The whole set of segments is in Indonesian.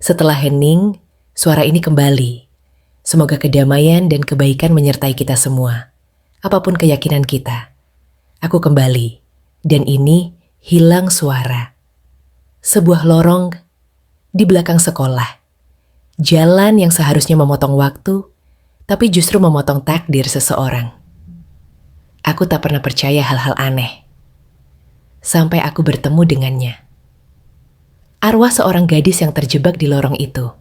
Setelah hening, suara ini kembali. Semoga kedamaian dan kebaikan menyertai kita semua. Apapun keyakinan kita. Aku kembali, dan ini hilang suara. Sebuah lorong di belakang sekolah. Jalan yang seharusnya memotong waktu, tapi justru memotong takdir seseorang. Aku tak pernah percaya hal-hal aneh. Sampai aku bertemu dengannya. Arwah seorang gadis yang terjebak di lorong itu.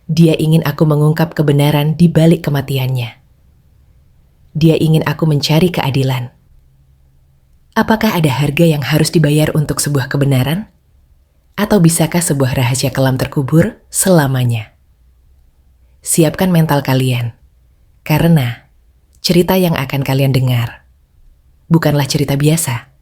Dia ingin aku mengungkap kebenaran di balik kematiannya. Dia ingin aku mencari keadilan. Apakah ada harga yang harus dibayar untuk sebuah kebenaran? Atau bisakah sebuah rahasia kelam terkubur selamanya? Siapkan mental kalian, karena cerita yang akan kalian dengar bukanlah cerita biasa.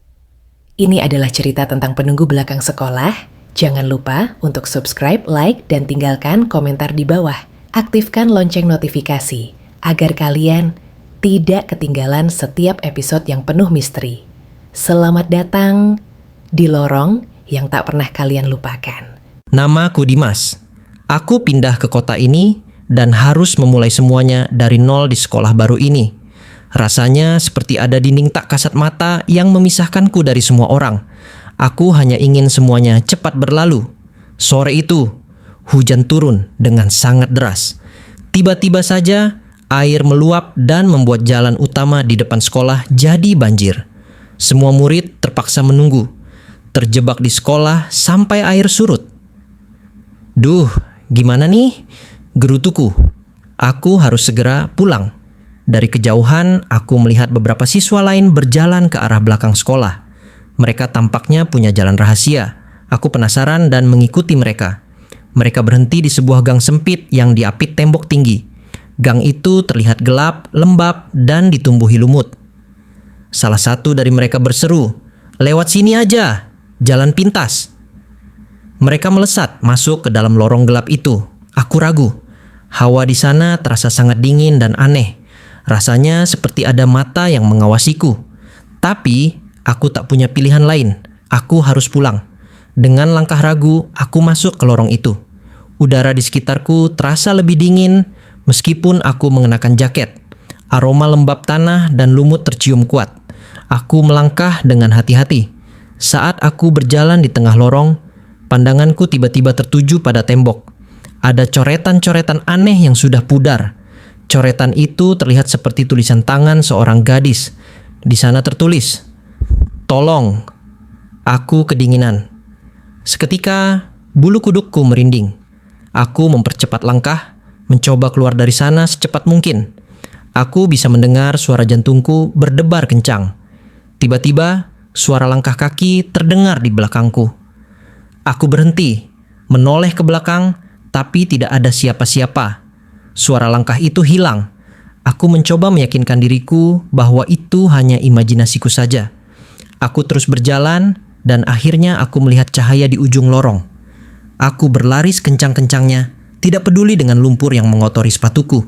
Ini adalah cerita tentang penunggu belakang sekolah. Jangan lupa untuk subscribe, like, dan tinggalkan komentar di bawah. Aktifkan lonceng notifikasi agar kalian tidak ketinggalan setiap episode yang penuh misteri. Selamat datang di lorong yang tak pernah kalian lupakan. Namaku Dimas. Aku pindah ke kota ini dan harus memulai semuanya dari nol di sekolah baru ini. Rasanya seperti ada dinding tak kasat mata yang memisahkanku dari semua orang. Aku hanya ingin semuanya cepat berlalu. Sore itu, hujan turun dengan sangat deras. Tiba-tiba saja, air meluap dan membuat jalan utama di depan sekolah jadi banjir. Semua murid terpaksa menunggu, terjebak di sekolah sampai air surut. Duh, gimana nih? Gerutuku. Aku harus segera pulang. Dari kejauhan, aku melihat beberapa siswa lain berjalan ke arah belakang sekolah. Mereka tampaknya punya jalan rahasia. Aku penasaran dan mengikuti mereka. Mereka berhenti di sebuah gang sempit yang diapit tembok tinggi. Gang itu terlihat gelap, lembab, dan ditumbuhi lumut. Salah satu dari mereka berseru, "Lewat sini aja, jalan pintas." Mereka melesat masuk ke dalam lorong gelap itu. Aku ragu. Hawa di sana terasa sangat dingin dan aneh. Rasanya seperti ada mata yang mengawasiku. Tapi aku tak punya pilihan lain. Aku harus pulang. Dengan langkah ragu, aku masuk ke lorong itu. Udara di sekitarku terasa lebih dingin meskipun aku mengenakan jaket. Aroma lembab tanah dan lumut tercium kuat. Aku melangkah dengan hati-hati. Saat aku berjalan di tengah lorong, pandanganku tiba-tiba tertuju pada tembok. Ada coretan-coretan aneh yang sudah pudar. Coretan itu terlihat seperti tulisan tangan seorang gadis. Di sana tertulis, "Tolong, aku kedinginan." Seketika, bulu kudukku merinding. Aku mempercepat langkah, mencoba keluar dari sana secepat mungkin. Aku bisa mendengar suara jantungku berdebar kencang. Tiba-tiba, suara langkah kaki terdengar di belakangku. Aku berhenti, menoleh ke belakang, tapi tidak ada siapa-siapa. Suara langkah itu hilang. Aku mencoba meyakinkan diriku bahwa itu hanya imajinasiku saja. Aku terus berjalan dan akhirnya aku melihat cahaya di ujung lorong. Aku berlari sekencang-kencangnya, tidak peduli dengan lumpur yang mengotori sepatuku.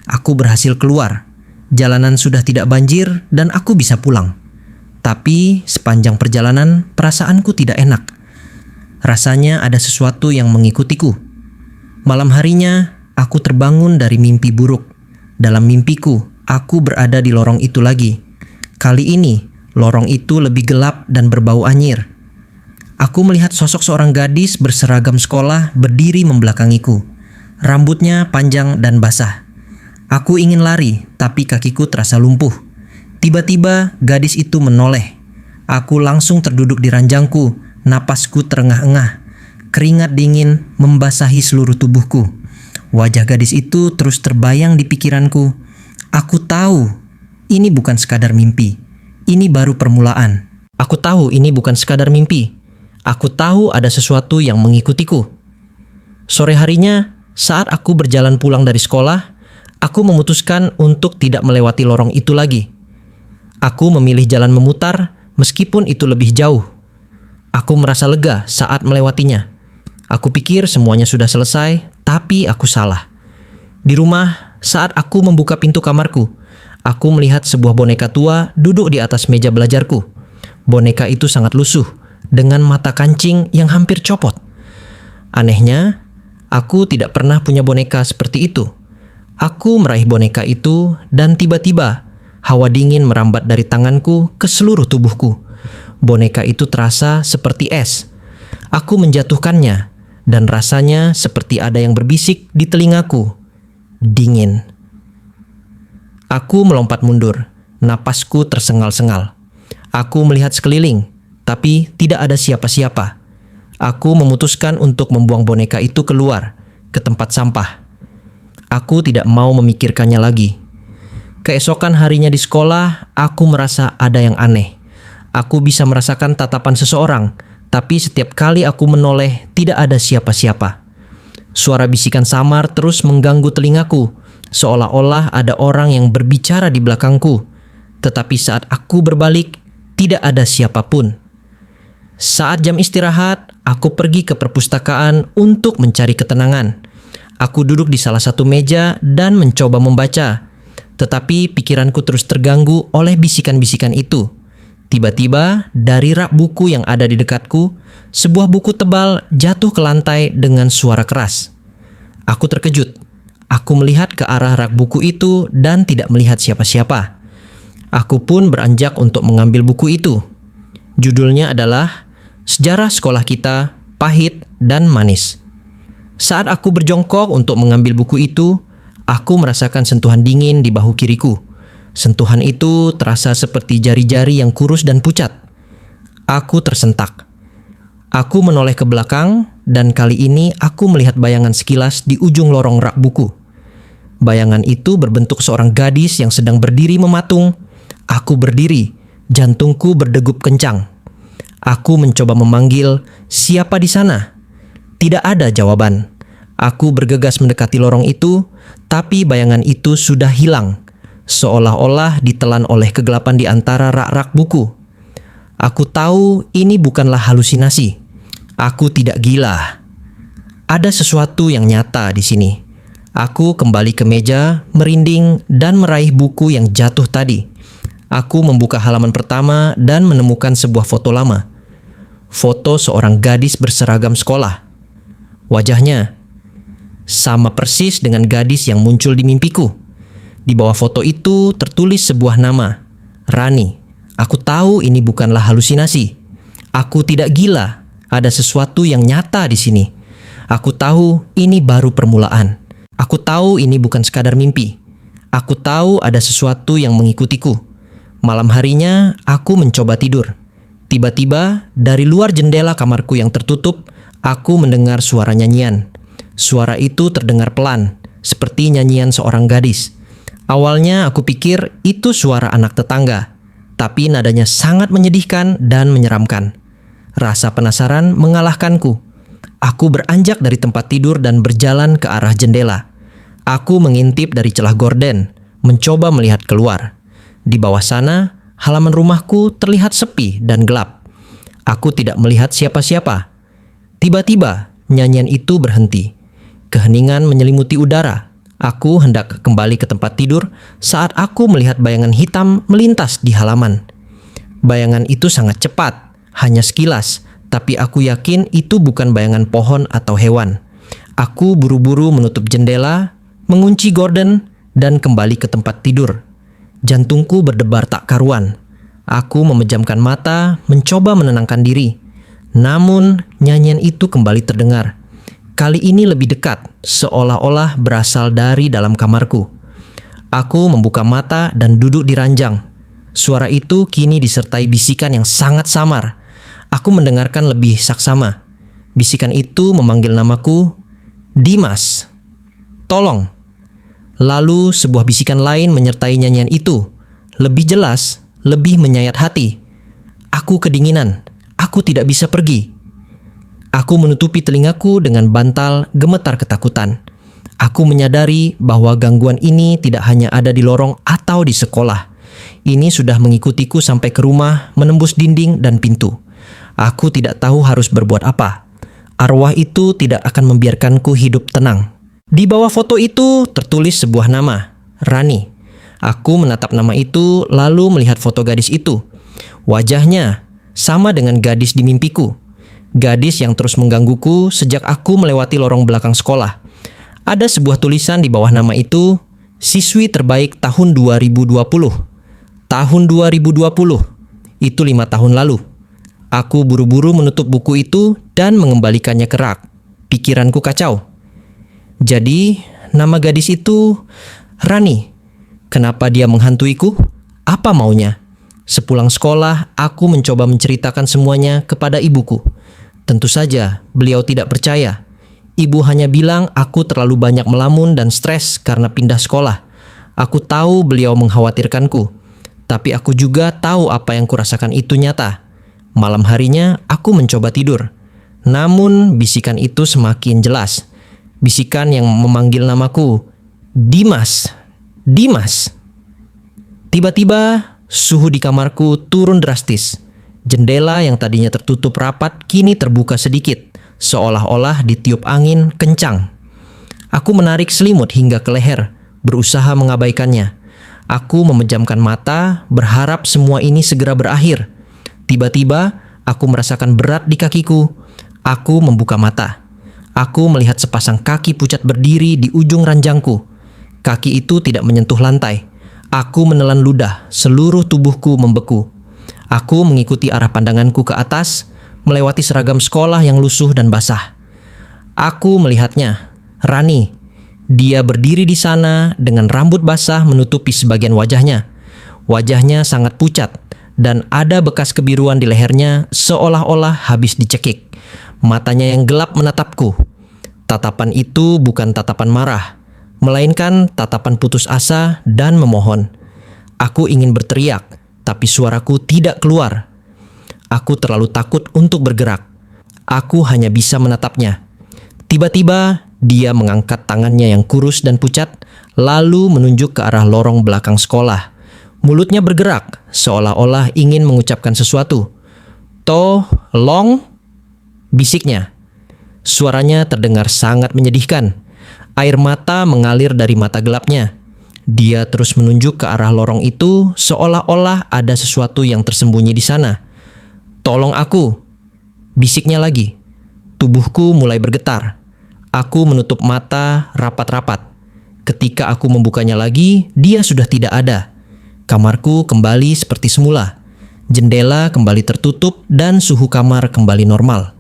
Aku berhasil keluar. Jalanan sudah tidak banjir dan aku bisa pulang. Tapi sepanjang perjalanan perasaanku tidak enak. Rasanya ada sesuatu yang mengikutiku. Malam harinya aku terbangun dari mimpi buruk. Dalam mimpiku, aku berada di lorong itu lagi. Kali ini, lorong itu lebih gelap dan berbau anyir. Aku melihat sosok seorang gadis berseragam sekolah berdiri membelakangiku. Rambutnya panjang dan basah. Aku ingin lari, tapi kakiku terasa lumpuh. Tiba-tiba, gadis itu menoleh. Aku langsung terduduk di ranjangku, napasku terengah-engah. Keringat dingin membasahi seluruh tubuhku. Wajah gadis itu terus terbayang di pikiranku. Aku tahu, ini bukan sekadar mimpi. Ini baru permulaan. Aku tahu ini bukan sekadar mimpi. Aku tahu ada sesuatu yang mengikutiku. Sore harinya, saat aku berjalan pulang dari sekolah, aku memutuskan untuk tidak melewati lorong itu lagi. Aku memilih jalan memutar meskipun itu lebih jauh. Aku merasa lega saat melewatinya. Aku pikir semuanya sudah selesai, tapi aku salah. Di rumah, saat aku membuka pintu kamarku, aku melihat sebuah boneka tua duduk di atas meja belajarku. Boneka itu sangat lusuh, dengan mata kancing yang hampir copot. Anehnya, aku tidak pernah punya boneka seperti itu. Aku meraih boneka itu dan tiba-tiba hawa dingin merambat dari tanganku ke seluruh tubuhku. Boneka itu terasa seperti es. Aku menjatuhkannya dan rasanya seperti ada yang berbisik di telingaku. Dingin. Aku melompat mundur. Napasku tersengal-sengal. Aku melihat sekeliling, tapi tidak ada siapa-siapa. Aku memutuskan untuk membuang boneka itu keluar ke tempat sampah. Aku tidak mau memikirkannya lagi. Keesokan harinya di sekolah, aku merasa ada yang aneh. Aku bisa merasakan tatapan seseorang, tapi setiap kali aku menoleh, tidak ada siapa-siapa. Suara bisikan samar terus mengganggu telingaku, seolah-olah ada orang yang berbicara di belakangku. Tetapi saat aku berbalik, tidak ada siapapun. Saat jam istirahat, aku pergi ke perpustakaan untuk mencari ketenangan. Aku duduk di salah satu meja dan mencoba membaca. Tetapi pikiranku terus terganggu oleh bisikan-bisikan itu. Tiba-tiba, dari rak buku yang ada di dekatku, sebuah buku tebal jatuh ke lantai dengan suara keras. Aku terkejut. Aku melihat ke arah rak buku itu dan tidak melihat siapa-siapa. Aku pun beranjak untuk mengambil buku itu. Judulnya adalah Sejarah Sekolah Kita, Pahit dan Manis. Saat aku berjongkok untuk mengambil buku itu, aku merasakan sentuhan dingin di bahu kiriku. Sentuhan itu terasa seperti jari-jari yang kurus dan pucat. Aku tersentak. Aku menoleh ke belakang dan kali ini aku melihat bayangan sekilas di ujung lorong rak buku. Bayangan itu berbentuk seorang gadis yang sedang berdiri mematung. Aku berdiri, jantungku berdegup kencang. Aku mencoba memanggil, "Siapa di sana?" Tidak ada jawaban. Aku bergegas mendekati lorong itu, tapi bayangan itu sudah hilang, seolah-olah ditelan oleh kegelapan di antara rak-rak buku. Aku tahu ini bukanlah halusinasi. Aku tidak gila. Ada sesuatu yang nyata di sini. Aku kembali ke meja, merinding, dan meraih buku yang jatuh tadi. Aku membuka halaman pertama dan menemukan sebuah foto lama. Foto seorang gadis berseragam sekolah. Wajahnya sama persis dengan gadis yang muncul di mimpiku. Di bawah foto itu tertulis sebuah nama, Rani. Aku tahu ini bukanlah halusinasi. Aku tidak gila. Ada sesuatu yang nyata di sini. Aku tahu ini baru permulaan. Aku tahu ini bukan sekadar mimpi. Aku tahu ada sesuatu yang mengikutiku. Malam harinya aku mencoba tidur. Tiba-tiba dari luar jendela kamarku yang tertutup, aku mendengar suara nyanyian. Suara itu terdengar pelan, seperti nyanyian seorang gadis. Awalnya aku pikir itu suara anak tetangga, tapi nadanya sangat menyedihkan dan menyeramkan. Rasa penasaran mengalahkanku. Aku beranjak dari tempat tidur dan berjalan ke arah jendela. Aku mengintip dari celah gorden, mencoba melihat keluar. Di bawah sana, halaman rumahku terlihat sepi dan gelap. Aku tidak melihat siapa-siapa. Tiba-tiba, nyanyian itu berhenti. Keheningan menyelimuti udara. Aku hendak kembali ke tempat tidur saat aku melihat bayangan hitam melintas di halaman. Bayangan itu sangat cepat, hanya sekilas, tapi aku yakin itu bukan bayangan pohon atau hewan. Aku buru-buru menutup jendela, mengunci gorden, dan kembali ke tempat tidur. Jantungku berdebar tak karuan. Aku memejamkan mata, mencoba menenangkan diri. Namun, nyanyian itu kembali terdengar. Kali ini lebih dekat, seolah-olah berasal dari dalam kamarku. Aku membuka mata dan duduk di ranjang. Suara itu kini disertai bisikan yang sangat samar. Aku mendengarkan lebih saksama. Bisikan itu memanggil namaku, "Dimas, tolong." Lalu sebuah bisikan lain menyertai nyanyian itu. Lebih jelas, lebih menyayat hati. Aku kedinginan. Aku tidak bisa pergi. Aku menutupi telingaku dengan bantal, gemetar ketakutan. Aku menyadari bahwa gangguan ini tidak hanya ada di lorong atau di sekolah. Ini sudah mengikutiku sampai ke rumah, menembus dinding dan pintu. Aku tidak tahu harus berbuat apa. Arwah itu tidak akan membiarkanku hidup tenang. Di bawah foto itu tertulis sebuah nama, Rani. Aku menatap nama itu lalu melihat foto gadis itu. Wajahnya sama dengan gadis di mimpiku. Gadis yang terus menggangguku sejak aku melewati lorong belakang sekolah. Ada sebuah tulisan di bawah nama itu, siswi terbaik tahun 2020. Tahun 2020, itu 5 tahun lalu. Aku buru-buru menutup buku itu dan mengembalikannya ke rak. Pikiranku kacau. Jadi, nama gadis itu Rani. Kenapa dia menghantuiku? Apa maunya? Sepulang sekolah, aku mencoba menceritakan semuanya kepada ibuku. Tentu saja, beliau tidak percaya. Ibu hanya bilang aku terlalu banyak melamun dan stres karena pindah sekolah. Aku tahu beliau mengkhawatirkanku, tapi aku juga tahu apa yang kurasakan itu nyata. Malam harinya, aku mencoba tidur. Namun, bisikan itu semakin jelas. Bisikan yang memanggil namaku, Dimas, Dimas. Tiba-tiba, suhu di kamarku turun drastis. Jendela yang tadinya tertutup rapat kini terbuka sedikit, seolah-olah ditiup angin kencang. Aku menarik selimut hingga ke leher, berusaha mengabaikannya. Aku memejamkan mata, berharap semua ini segera berakhir. Tiba-tiba, aku merasakan berat di kakiku. Aku membuka mata. Aku melihat sepasang kaki pucat berdiri di ujung ranjangku. Kaki itu tidak menyentuh lantai. Aku menelan ludah, seluruh tubuhku membeku. Aku mengikuti arah pandanganku ke atas, melewati seragam sekolah yang lusuh dan basah. Aku melihatnya, Rani. Dia berdiri di sana dengan rambut basah menutupi sebagian wajahnya. Wajahnya sangat pucat dan ada bekas kebiruan di lehernya seolah-olah habis dicekik. Matanya yang gelap menatapku. Tatapan itu bukan tatapan marah, melainkan tatapan putus asa dan memohon. Aku ingin berteriak, tapi suaraku tidak keluar. Aku terlalu takut untuk bergerak. Aku hanya bisa menatapnya. Tiba-tiba, dia mengangkat tangannya yang kurus dan pucat, lalu menunjuk ke arah lorong belakang sekolah. Mulutnya bergerak, seolah-olah ingin mengucapkan sesuatu. "Tolong," bisiknya. Suaranya terdengar sangat menyedihkan. Air mata mengalir dari mata gelapnya. Dia terus menunjuk ke arah lorong itu, seolah-olah ada sesuatu yang tersembunyi di sana. "Tolong aku," bisiknya lagi. Tubuhku mulai bergetar. Aku menutup mata rapat-rapat. Ketika aku membukanya lagi, dia sudah tidak ada. Kamarku kembali seperti semula. Jendela kembali tertutup dan suhu kamar kembali normal.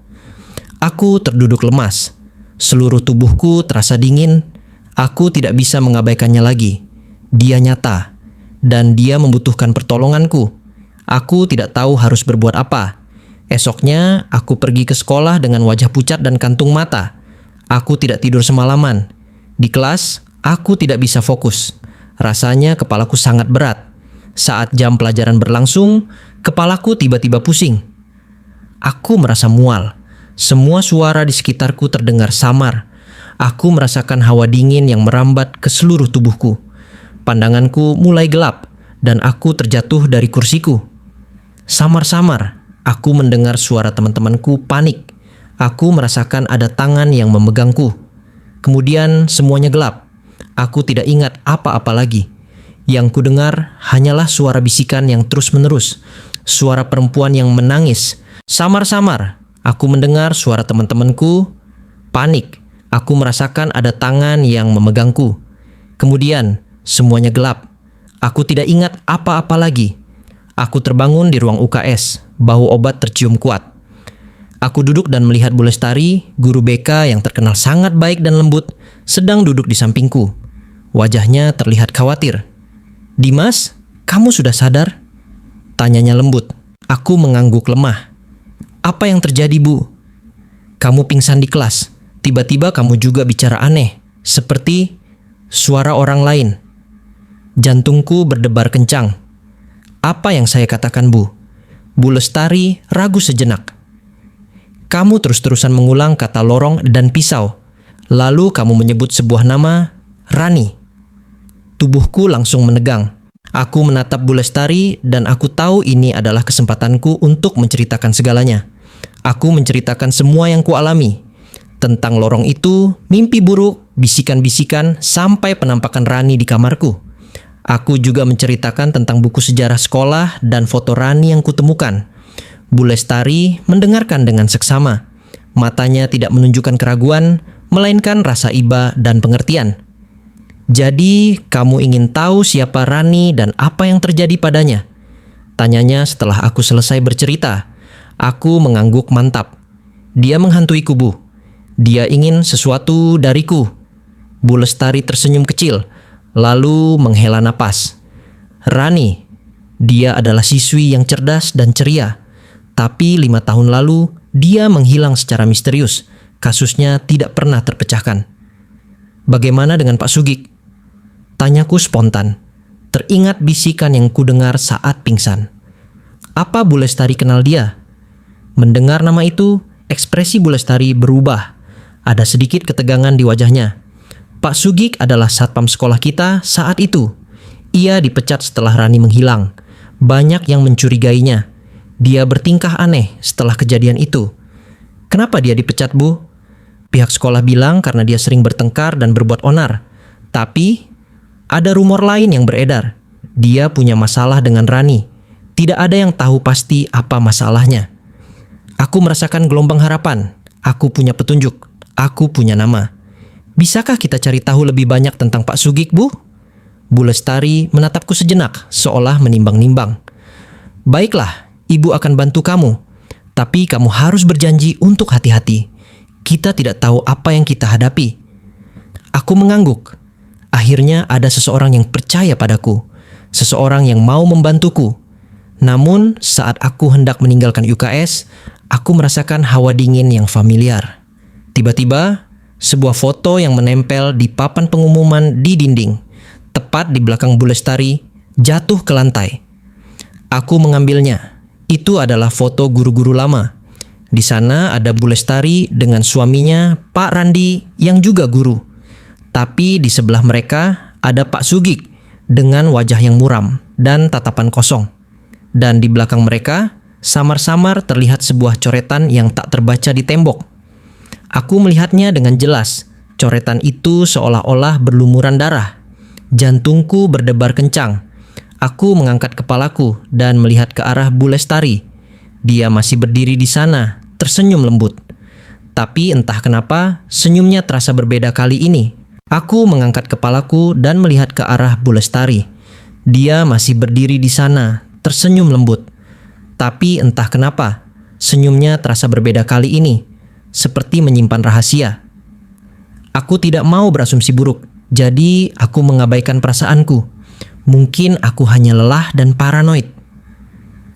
Aku terduduk lemas. Seluruh tubuhku terasa dingin. Aku tidak bisa mengabaikannya lagi. Dia nyata, dan dia membutuhkan pertolonganku. Aku tidak tahu harus berbuat apa. Esoknya, aku pergi ke sekolah dengan wajah pucat dan kantung mata. Aku tidak tidur semalaman. Di kelas, aku tidak bisa fokus. Rasanya kepalaku sangat berat. Saat jam pelajaran berlangsung, kepalaku tiba-tiba pusing. Aku merasa mual. Semua suara di sekitarku terdengar samar. Aku merasakan hawa dingin yang merambat ke seluruh tubuhku. Pandanganku mulai gelap, dan aku terjatuh dari kursiku. Samar-samar, aku mendengar suara teman-temanku panik. Aku merasakan ada tangan yang memegangku. Kemudian semuanya gelap. Aku tidak ingat apa-apa lagi. Yang kudengar hanyalah suara bisikan yang terus-menerus. Suara perempuan yang menangis. Samar-samar, aku mendengar suara teman-temanku panik. Aku merasakan ada tangan yang memegangku. Kemudian, semuanya gelap. Aku tidak ingat apa-apa lagi. Aku terbangun di ruang UKS. Bau obat tercium kuat. Aku duduk dan melihat Bu Lestari, guru BK yang terkenal sangat baik dan lembut, sedang duduk di sampingku. Wajahnya terlihat khawatir. "Dimas, kamu sudah sadar?" tanyanya lembut. Aku mengangguk lemah. "Apa yang terjadi, Bu?" "Kamu pingsan di kelas. Tiba-tiba kamu juga bicara aneh, seperti suara orang lain." Jantungku berdebar kencang. "Apa yang saya katakan, Bu?" Bu Lestari ragu sejenak. "Kamu terus-terusan mengulang kata lorong dan pisau. Lalu kamu menyebut sebuah nama, Rani." Tubuhku langsung menegang. Aku menatap Bu Lestari dan aku tahu ini adalah kesempatanku untuk menceritakan segalanya. Aku menceritakan semua yang kualami. Tentang lorong itu, mimpi buruk, bisikan-bisikan, sampai penampakan Rani di kamarku. Aku juga menceritakan tentang buku sejarah sekolah dan foto Rani yang kutemukan. Bu Lestari mendengarkan dengan seksama. Matanya tidak menunjukkan keraguan, melainkan rasa iba dan pengertian. "Jadi, kamu ingin tahu siapa Rani dan apa yang terjadi padanya?" Tanyanya setelah aku selesai bercerita. Aku mengangguk mantap. Dia menghantuiku, Bu. Dia ingin sesuatu dariku. Bu Lestari tersenyum kecil, lalu menghela napas. "Rani, dia adalah siswi yang cerdas dan ceria. Tapi 5 tahun lalu, dia menghilang secara misterius. Kasusnya tidak pernah terpecahkan." "Bagaimana dengan Pak Sugik?" Tanyaku spontan. Teringat bisikan yang kudengar saat pingsan. Apa Bu Lestari kenal dia? Mendengar nama itu, ekspresi Bu Lestari berubah. Ada sedikit ketegangan di wajahnya. Pak Sugik adalah satpam sekolah kita saat itu. Ia dipecat setelah Rani menghilang. Banyak yang mencurigainya. Dia bertingkah aneh setelah kejadian itu. "Kenapa dia dipecat, Bu?" "Pihak sekolah bilang karena dia sering bertengkar dan berbuat onar. Tapi ada rumor lain yang beredar. Dia punya masalah dengan Rani. Tidak ada yang tahu pasti apa masalahnya." Aku merasakan gelombang harapan. Aku punya petunjuk. Aku punya nama. "Bisakah kita cari tahu lebih banyak tentang Pak Sugik, Bu?" Bu Lestari menatapku sejenak, seolah menimbang-nimbang. "Baiklah, Ibu akan bantu kamu. Tapi kamu harus berjanji untuk hati-hati. Kita tidak tahu apa yang kita hadapi." Aku mengangguk. Akhirnya ada seseorang yang percaya padaku. Seseorang yang mau membantuku. Namun saat aku hendak meninggalkan UKS, aku merasakan hawa dingin yang familiar. Tiba-tiba, sebuah foto yang menempel di papan pengumuman di dinding, tepat di belakang Bu Lestari, jatuh ke lantai. Aku mengambilnya. Itu adalah foto guru-guru lama. Di sana ada Bu Lestari dengan suaminya, Pak Randi, yang juga guru. Tapi di sebelah mereka ada Pak Sugik dengan wajah yang muram dan tatapan kosong. Dan di belakang mereka, samar-samar terlihat sebuah coretan yang tak terbaca di tembok. Aku melihatnya dengan jelas. Coretan itu seolah-olah berlumuran darah. Jantungku berdebar kencang. Aku mengangkat kepalaku dan melihat ke arah Bu Lestari. Dia masih berdiri di sana, tersenyum lembut. Tapi entah kenapa, senyumnya terasa berbeda kali ini. Aku mengangkat kepalaku dan melihat ke arah Bu Lestari. Dia masih berdiri di sana, tersenyum lembut. Tapi entah kenapa, senyumnya terasa berbeda kali ini, seperti menyimpan rahasia. Aku tidak mau berasumsi buruk, jadi aku mengabaikan perasaanku. Mungkin aku hanya lelah dan paranoid.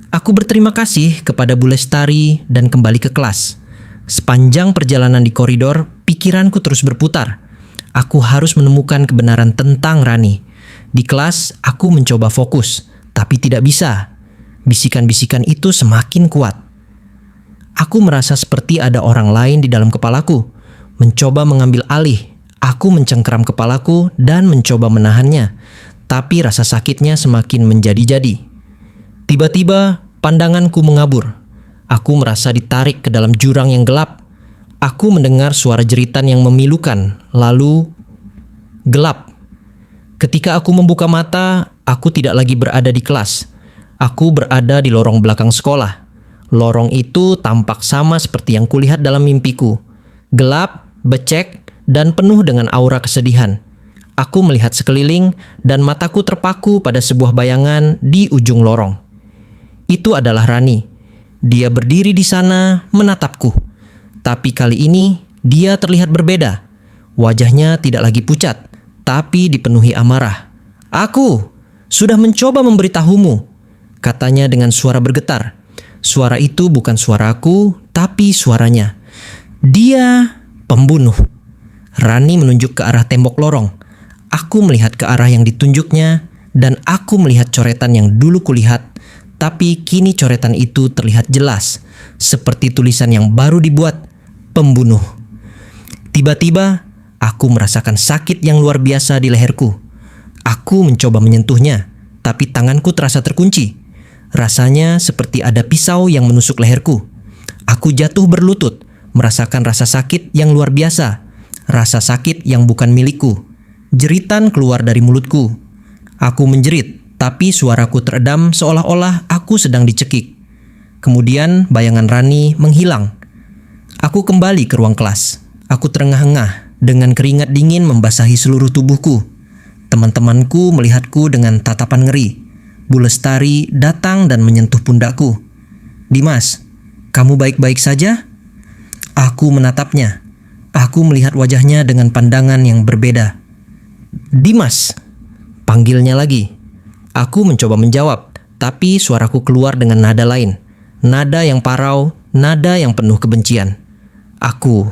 Aku berterima kasih kepada Bu Lestari dan kembali ke kelas. Sepanjang perjalanan di koridor, pikiranku terus berputar. Aku harus menemukan kebenaran tentang Rani. Di kelas, aku mencoba fokus, tapi tidak bisa. Bisikan-bisikan itu semakin kuat. Aku merasa seperti ada orang lain di dalam kepalaku, mencoba mengambil alih. Aku mencengkeram kepalaku dan mencoba menahannya. Tapi rasa sakitnya semakin menjadi-jadi. Tiba-tiba pandanganku mengabur. Aku merasa ditarik ke dalam jurang yang gelap. Aku mendengar suara jeritan yang memilukan, lalu gelap. Ketika aku membuka mata, aku tidak lagi berada di kelas. Aku berada di lorong belakang sekolah. Lorong itu tampak sama seperti yang kulihat dalam mimpiku. Gelap, becek, dan penuh dengan aura kesedihan. Aku melihat sekeliling dan mataku terpaku pada sebuah bayangan di ujung lorong. Itu adalah Rani. Dia berdiri di sana menatapku. Tapi kali ini dia terlihat berbeda. Wajahnya tidak lagi pucat, tapi dipenuhi amarah. "Aku sudah mencoba memberitahumu," katanya dengan suara bergetar. Suara itu bukan suaraku, tapi suaranya. "Dia pembunuh." Rani menunjuk ke arah tembok lorong. Aku melihat ke arah yang ditunjuknya, dan aku melihat coretan yang dulu kulihat, tapi kini coretan itu terlihat jelas, seperti tulisan yang baru dibuat, "Pembunuh." Tiba-tiba, aku merasakan sakit yang luar biasa di leherku. Aku mencoba menyentuhnya, tapi tanganku terasa terkunci. Rasanya seperti ada pisau yang menusuk leherku. Aku jatuh berlutut, merasakan rasa sakit yang luar biasa, rasa sakit yang bukan milikku. Jeritan keluar dari mulutku. Aku menjerit, tapi suaraku teredam seolah-olah aku sedang dicekik. Kemudian bayangan Rani menghilang. Aku kembali ke ruang kelas. Aku terengah-engah dengan keringat dingin membasahi seluruh tubuhku. Teman-temanku melihatku dengan tatapan ngeri. Bu Lestari datang dan menyentuh pundakku. "Dimas, kamu baik-baik saja?" Aku menatapnya. Aku melihat wajahnya dengan pandangan yang berbeda. "Dimas," panggilnya lagi. Aku mencoba menjawab, tapi suaraku keluar dengan nada lain. Nada yang parau, nada yang penuh kebencian. "Aku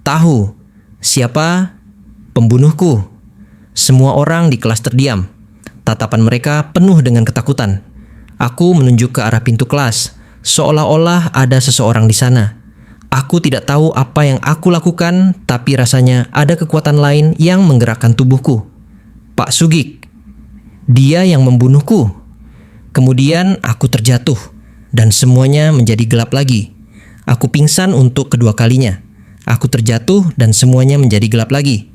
tahu siapa pembunuhku." Semua orang di kelas terdiam. Tatapan mereka penuh dengan ketakutan. Aku menunjuk ke arah pintu kelas, seolah-olah ada seseorang di sana. Aku tidak tahu apa yang aku lakukan, tapi rasanya ada kekuatan lain yang menggerakkan tubuhku. Pak Sugik, dia yang membunuhku. Kemudian aku terjatuh, dan semuanya menjadi gelap lagi. Aku pingsan untuk kedua kalinya. Aku terjatuh dan semuanya menjadi gelap lagi.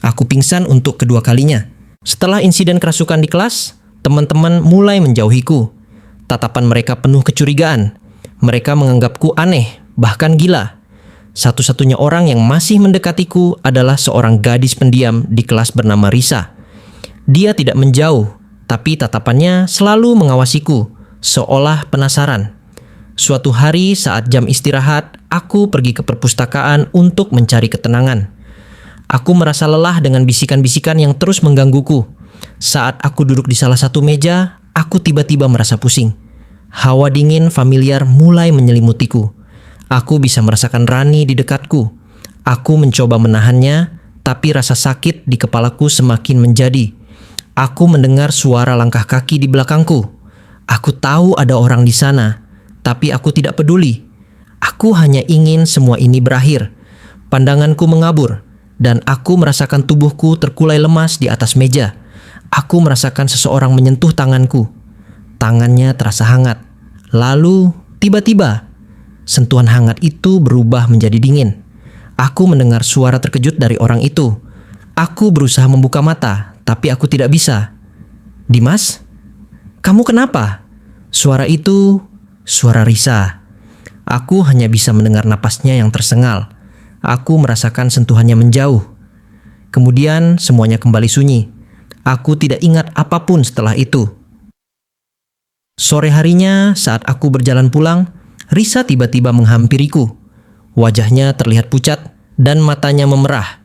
Aku pingsan untuk kedua kalinya. Setelah insiden kerasukan di kelas, teman-teman mulai menjauhiku. Tatapan mereka penuh kecurigaan. Mereka menganggapku aneh, bahkan gila. Satu-satunya orang yang masih mendekatiku adalah seorang gadis pendiam di kelas bernama Risa. Dia tidak menjauh, tapi tatapannya selalu mengawasiku, seolah penasaran. Suatu hari saat jam istirahat, aku pergi ke perpustakaan untuk mencari ketenangan. Aku merasa lelah dengan bisikan-bisikan yang terus menggangguku. Saat aku duduk di salah satu meja, aku tiba-tiba merasa pusing. Hawa dingin familiar mulai menyelimutiku. Aku bisa merasakan Rani di dekatku. Aku mencoba menahannya, tapi rasa sakit di kepalaku semakin menjadi. Aku mendengar suara langkah kaki di belakangku. Aku tahu ada orang di sana, tapi aku tidak peduli. Aku hanya ingin semua ini berakhir. Pandanganku mengabur, dan aku merasakan tubuhku terkulai lemas di atas meja. Aku merasakan seseorang menyentuh tanganku. Tangannya terasa hangat. Lalu, tiba-tiba, sentuhan hangat itu berubah menjadi dingin. Aku mendengar suara terkejut dari orang itu. Aku berusaha membuka mata, tapi aku tidak bisa. "Dimas, kamu kenapa?" Suara itu, suara Risa. Aku hanya bisa mendengar napasnya yang tersengal. Aku merasakan sentuhannya menjauh. Kemudian semuanya kembali sunyi. Aku tidak ingat apapun setelah itu. Sore harinya saat aku berjalan pulang, Risa tiba-tiba menghampiriku. Wajahnya terlihat pucat dan matanya memerah.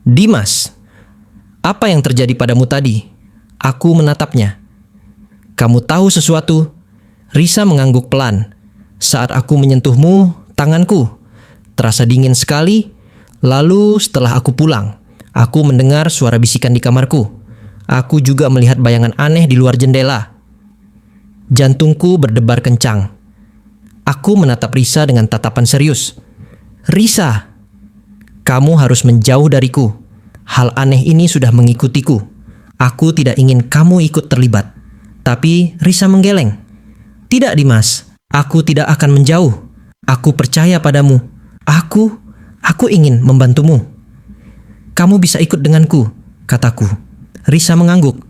"Dimas, apa yang terjadi padamu tadi?" Aku menatapnya. "Kamu tahu sesuatu?" Risa mengangguk pelan. "Saat aku menyentuhmu, tanganku terasa dingin sekali. Lalu setelah aku pulang, aku mendengar suara bisikan di kamarku. Aku juga melihat bayangan aneh di luar jendela." Jantungku berdebar kencang. Aku menatap Risa dengan tatapan serius. "Risa, kamu harus menjauh dariku. Hal aneh ini sudah mengikutiku. Aku tidak ingin kamu ikut terlibat." Tapi Risa menggeleng. "Tidak, Dimas. Aku tidak akan menjauh. Aku percaya padamu. Aku ingin membantumu." "Kamu bisa ikut denganku," kataku. Risa mengangguk.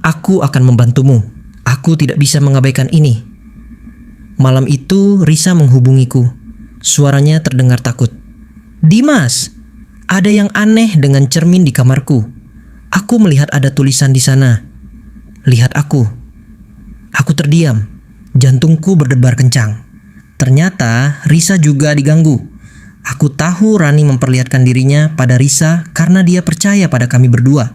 "Aku akan membantumu. Aku tidak bisa mengabaikan ini." Malam itu Risa menghubungiku. Suaranya terdengar takut. "Dimas, ada yang aneh dengan cermin di kamarku. Aku melihat ada tulisan di sana. Lihat aku." Aku terdiam. Jantungku berdebar kencang. Ternyata Risa juga diganggu. Aku tahu Rani memperlihatkan dirinya pada Risa karena dia percaya pada kami berdua.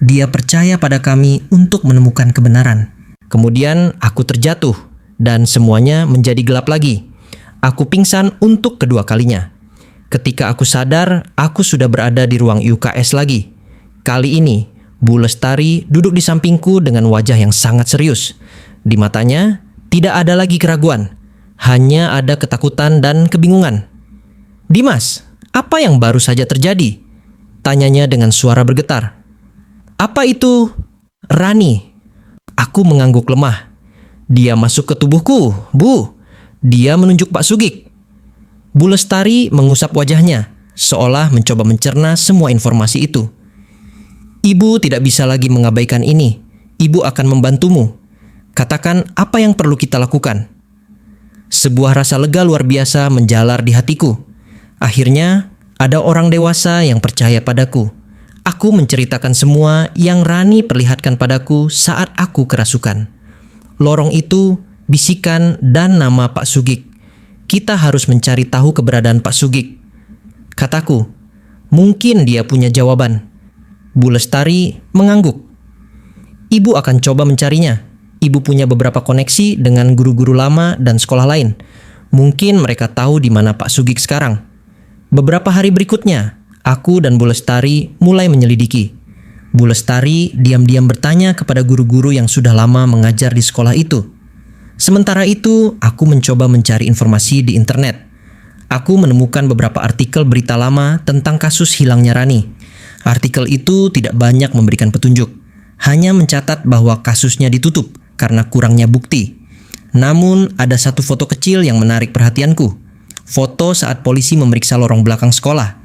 Dia percaya pada kami untuk menemukan kebenaran. Kemudian aku terjatuh dan semuanya menjadi gelap lagi. Aku pingsan untuk kedua kalinya. Ketika aku sadar, aku sudah berada di ruang UKS lagi. Kali ini, Bu Lestari duduk di sampingku dengan wajah yang sangat serius. Di matanya, tidak ada lagi keraguan. Hanya ada ketakutan dan kebingungan. "Dimas, apa yang baru saja terjadi?" Tanyanya dengan suara bergetar. "Apa itu?" "Rani." Aku mengangguk lemah. "Dia masuk ke tubuhku, Bu." Dia menunjuk Pak Sugik. Bu Lestari mengusap wajahnya, seolah mencoba mencerna semua informasi itu. "Ibu tidak bisa lagi mengabaikan ini. Ibu akan membantumu. Katakan apa yang perlu kita lakukan." Sebuah rasa lega luar biasa menjalar di hatiku. Akhirnya, ada orang dewasa yang percaya padaku. Aku menceritakan semua yang Rani perlihatkan padaku saat aku kerasukan. Lorong itu, bisikan, dan nama Pak Sugik. Kita harus mencari tahu keberadaan Pak Sugik. Kataku, mungkin dia punya jawaban. Bu Lestari mengangguk. Ibu akan coba mencarinya. Ibu punya beberapa koneksi dengan guru-guru lama dan sekolah lain. Mungkin mereka tahu di mana Pak Sugik sekarang. Beberapa hari berikutnya, aku dan Bu Lestari mulai menyelidiki. Bu Lestari diam-diam bertanya kepada guru-guru yang sudah lama mengajar di sekolah itu. Sementara itu, aku mencoba mencari informasi di internet. Aku menemukan beberapa artikel berita lama tentang kasus hilangnya Rani. Artikel itu tidak banyak memberikan petunjuk, hanya mencatat bahwa kasusnya ditutup karena kurangnya bukti. Namun, ada satu foto kecil yang menarik perhatianku. Foto saat polisi memeriksa lorong belakang sekolah.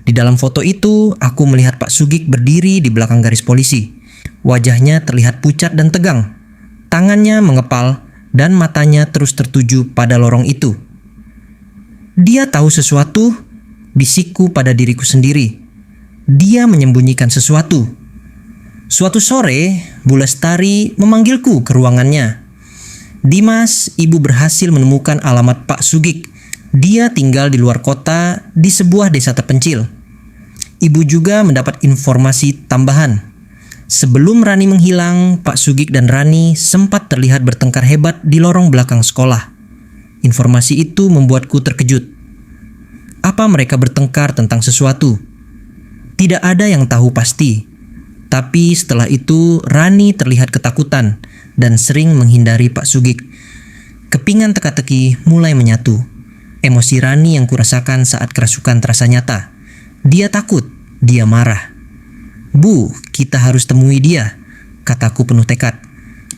Di dalam foto itu, aku melihat Pak Sugik berdiri di belakang garis polisi. Wajahnya terlihat pucat dan tegang. Tangannya mengepal dan matanya terus tertuju pada lorong itu. Dia tahu sesuatu, bisikku pada diriku sendiri. Dia menyembunyikan sesuatu. Suatu sore, Bu Lestari memanggilku ke ruangannya. Dimas, ibu berhasil menemukan alamat Pak Sugik. Dia tinggal di luar kota di sebuah desa terpencil. Ibu juga mendapat informasi tambahan. Sebelum Rani menghilang, Pak Sugik dan Rani sempat terlihat bertengkar hebat di lorong belakang sekolah. Informasi itu membuatku terkejut. Apa mereka bertengkar tentang sesuatu? Tidak ada yang tahu pasti. Tapi setelah itu Rani terlihat ketakutan dan sering menghindari Pak Sugik. Kepingan teka-teki mulai menyatu. Emosi Rani yang kurasakan saat kerasukan terasa nyata. Dia takut, dia marah. Bu, kita harus temui dia, kataku penuh tekad.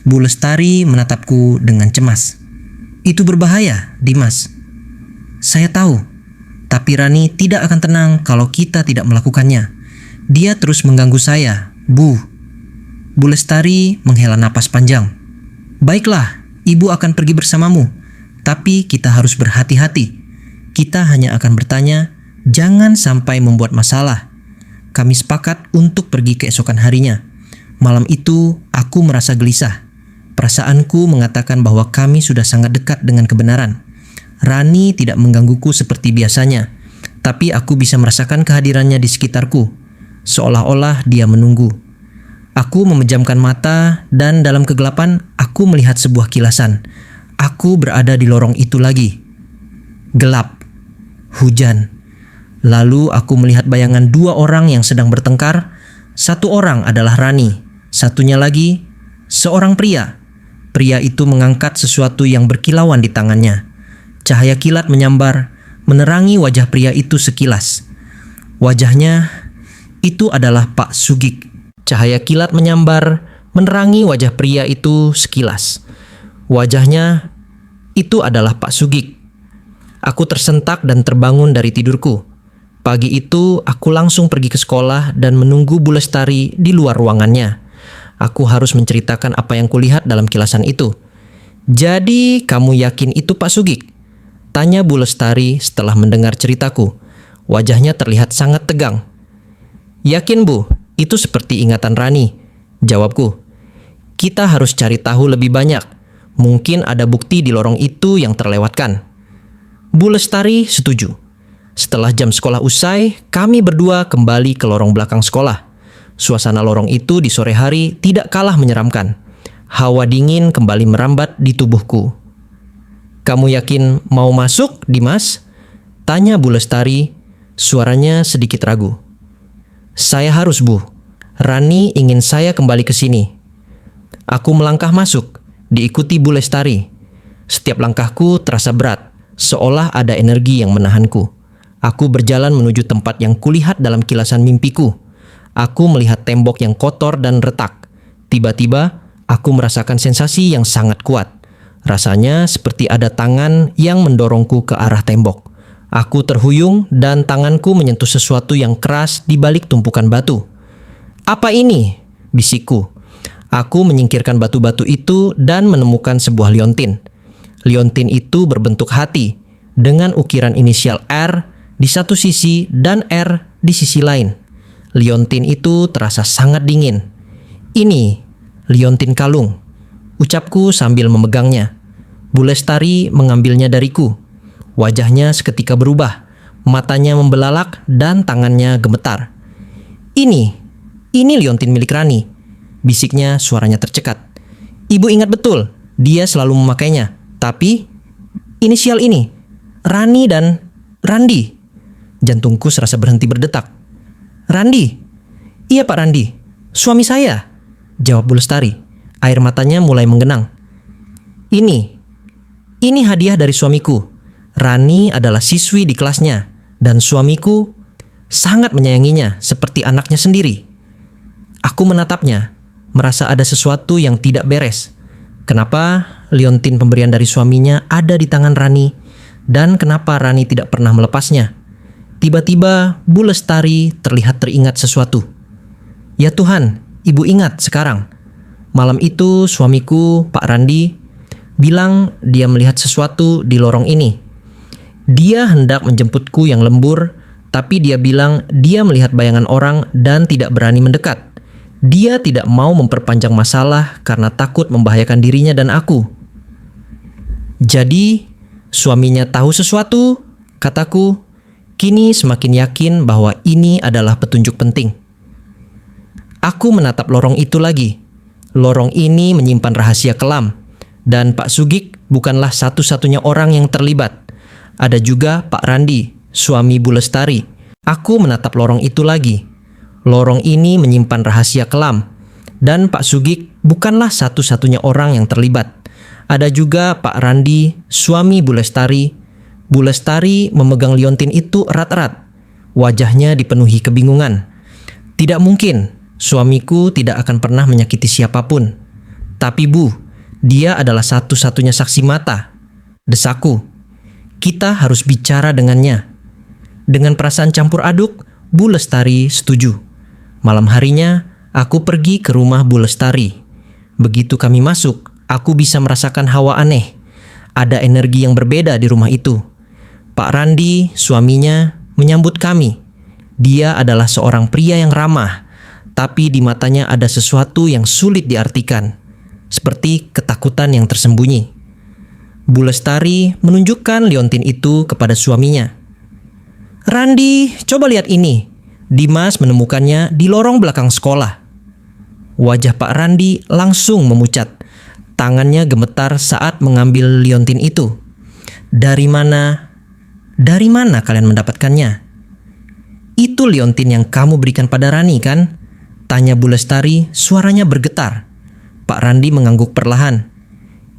Bu Lestari menatapku dengan cemas. Itu berbahaya, Dimas. Saya tahu, tapi Rani tidak akan tenang kalau kita tidak melakukannya. Dia terus mengganggu saya. Bu Lestari menghela napas panjang. Baiklah, ibu akan pergi bersamamu. Tapi kita harus berhati-hati. Kita hanya akan bertanya, jangan sampai membuat masalah. Kami sepakat untuk pergi keesokan harinya. Malam itu, aku merasa gelisah. Perasaanku mengatakan bahwa kami sudah sangat dekat dengan kebenaran. Rani tidak menggangguku seperti biasanya. Tapi aku bisa merasakan kehadirannya di sekitarku. Seolah-olah dia menunggu. Aku memejamkan mata dan dalam kegelapan aku melihat sebuah kilasan. Aku berada di lorong itu lagi. Gelap. Hujan. Lalu aku melihat bayangan dua orang yang sedang bertengkar. Satu orang adalah Rani. Satunya lagi, seorang pria. Pria itu mengangkat sesuatu yang berkilauan di tangannya. Cahaya kilat menyambar, menerangi wajah pria itu sekilas. Wajahnya itu adalah Pak Sugik. Cahaya kilat menyambar, menerangi wajah pria itu sekilas. Wajahnya itu adalah Pak Sugik. Aku tersentak dan terbangun dari tidurku. Pagi itu aku langsung pergi ke sekolah dan menunggu Bu Lestari di luar ruangannya. Aku harus menceritakan apa yang kulihat dalam kilasan itu. Jadi kamu yakin itu Pak Sugik? Tanya Bu Lestari setelah mendengar ceritaku. Wajahnya terlihat sangat tegang. Yakin Bu, itu seperti ingatan Rani. Jawabku. Kita harus cari tahu lebih banyak. Mungkin ada bukti di lorong itu yang terlewatkan. Bu Lestari setuju. Setelah jam sekolah usai, kami berdua kembali ke lorong belakang sekolah. Suasana lorong itu di sore hari tidak kalah menyeramkan. Hawa dingin kembali merambat di tubuhku. Kamu yakin mau masuk, Dimas? Tanya Bu Lestari, suaranya sedikit ragu. Saya harus, Bu. Rani ingin saya kembali ke sini. Aku melangkah masuk, diikuti Bu Lestari. Setiap langkahku terasa berat, seolah ada energi yang menahanku. Aku berjalan menuju tempat yang kulihat dalam kilasan mimpiku. Aku melihat tembok yang kotor dan retak. Tiba-tiba, aku merasakan sensasi yang sangat kuat. Rasanya seperti ada tangan yang mendorongku ke arah tembok. Aku terhuyung dan tanganku menyentuh sesuatu yang keras di balik tumpukan batu. Apa ini? Bisikku. Aku menyingkirkan batu-batu itu dan menemukan sebuah liontin. Liontin itu berbentuk hati dengan ukiran inisial R di satu sisi dan R di sisi lain. Liontin itu terasa sangat dingin. "Ini liontin kalung," ucapku sambil memegangnya. Bu Lestari mengambilnya dariku. Wajahnya seketika berubah, matanya membelalak dan tangannya gemetar. Ini liontin milik Rani," bisiknya, suaranya tercekat. "Ibu ingat betul, dia selalu memakainya. Tapi inisial ini, Rani dan Randi." Jantungku serasa berhenti berdetak. "Randi?" "Iya Pak Randi, suami saya," jawab Bu Lestari. Air matanya mulai menggenang. Ini hadiah dari suamiku. Rani adalah siswi di kelasnya dan suamiku sangat menyayanginya seperti anaknya sendiri." Aku menatapnya, merasa ada sesuatu yang tidak beres. Kenapa liontin pemberian dari suaminya ada di tangan Rani, dan kenapa Rani tidak pernah melepasnya? Tiba-tiba Bu Lestari terlihat teringat sesuatu. "Ya Tuhan, Ibu ingat sekarang. Malam itu suamiku, Pak Randi, bilang dia melihat sesuatu di lorong ini. Dia hendak menjemputku yang lembur, tapi dia bilang dia melihat bayangan orang dan tidak berani mendekat. Dia tidak mau memperpanjang masalah karena takut membahayakan dirinya dan aku." "Jadi, suaminya tahu sesuatu," kataku, kini semakin yakin bahwa ini adalah petunjuk penting. Aku menatap lorong itu lagi. Lorong ini menyimpan rahasia kelam, dan Pak Sugik bukanlah satu-satunya orang yang terlibat. Ada juga Pak Randi, suami Bu Lestari. Aku menatap lorong itu lagi. Lorong ini menyimpan rahasia kelam, dan Pak Sugik bukanlah satu-satunya orang yang terlibat. Ada juga Pak Randi, suami Bu Lestari. Bu Lestari memegang liontin itu erat-erat. Wajahnya dipenuhi kebingungan. "Tidak mungkin, suamiku tidak akan pernah menyakiti siapapun." "Tapi Bu, dia adalah satu-satunya saksi mata," desaku. "Kita harus bicara dengannya." Dengan perasaan campur aduk, Bu Lestari setuju. Malam harinya, aku pergi ke rumah Bu Lestari. Begitu kami masuk, aku bisa merasakan hawa aneh. Ada energi yang berbeda di rumah itu. Pak Randi, suaminya, menyambut kami. Dia adalah seorang pria yang ramah, tapi di matanya ada sesuatu yang sulit diartikan, seperti ketakutan yang tersembunyi. Bu Lestari menunjukkan liontin itu kepada suaminya. "Randi, coba lihat ini. Dimas menemukannya di lorong belakang sekolah." Wajah Pak Randi langsung memucat. Tangannya gemetar saat mengambil liontin itu. Dari mana kalian mendapatkannya?" "Itu liontin yang kamu berikan pada Rani kan?" tanya Bu Lestari, suaranya bergetar. Pak Randi mengangguk perlahan.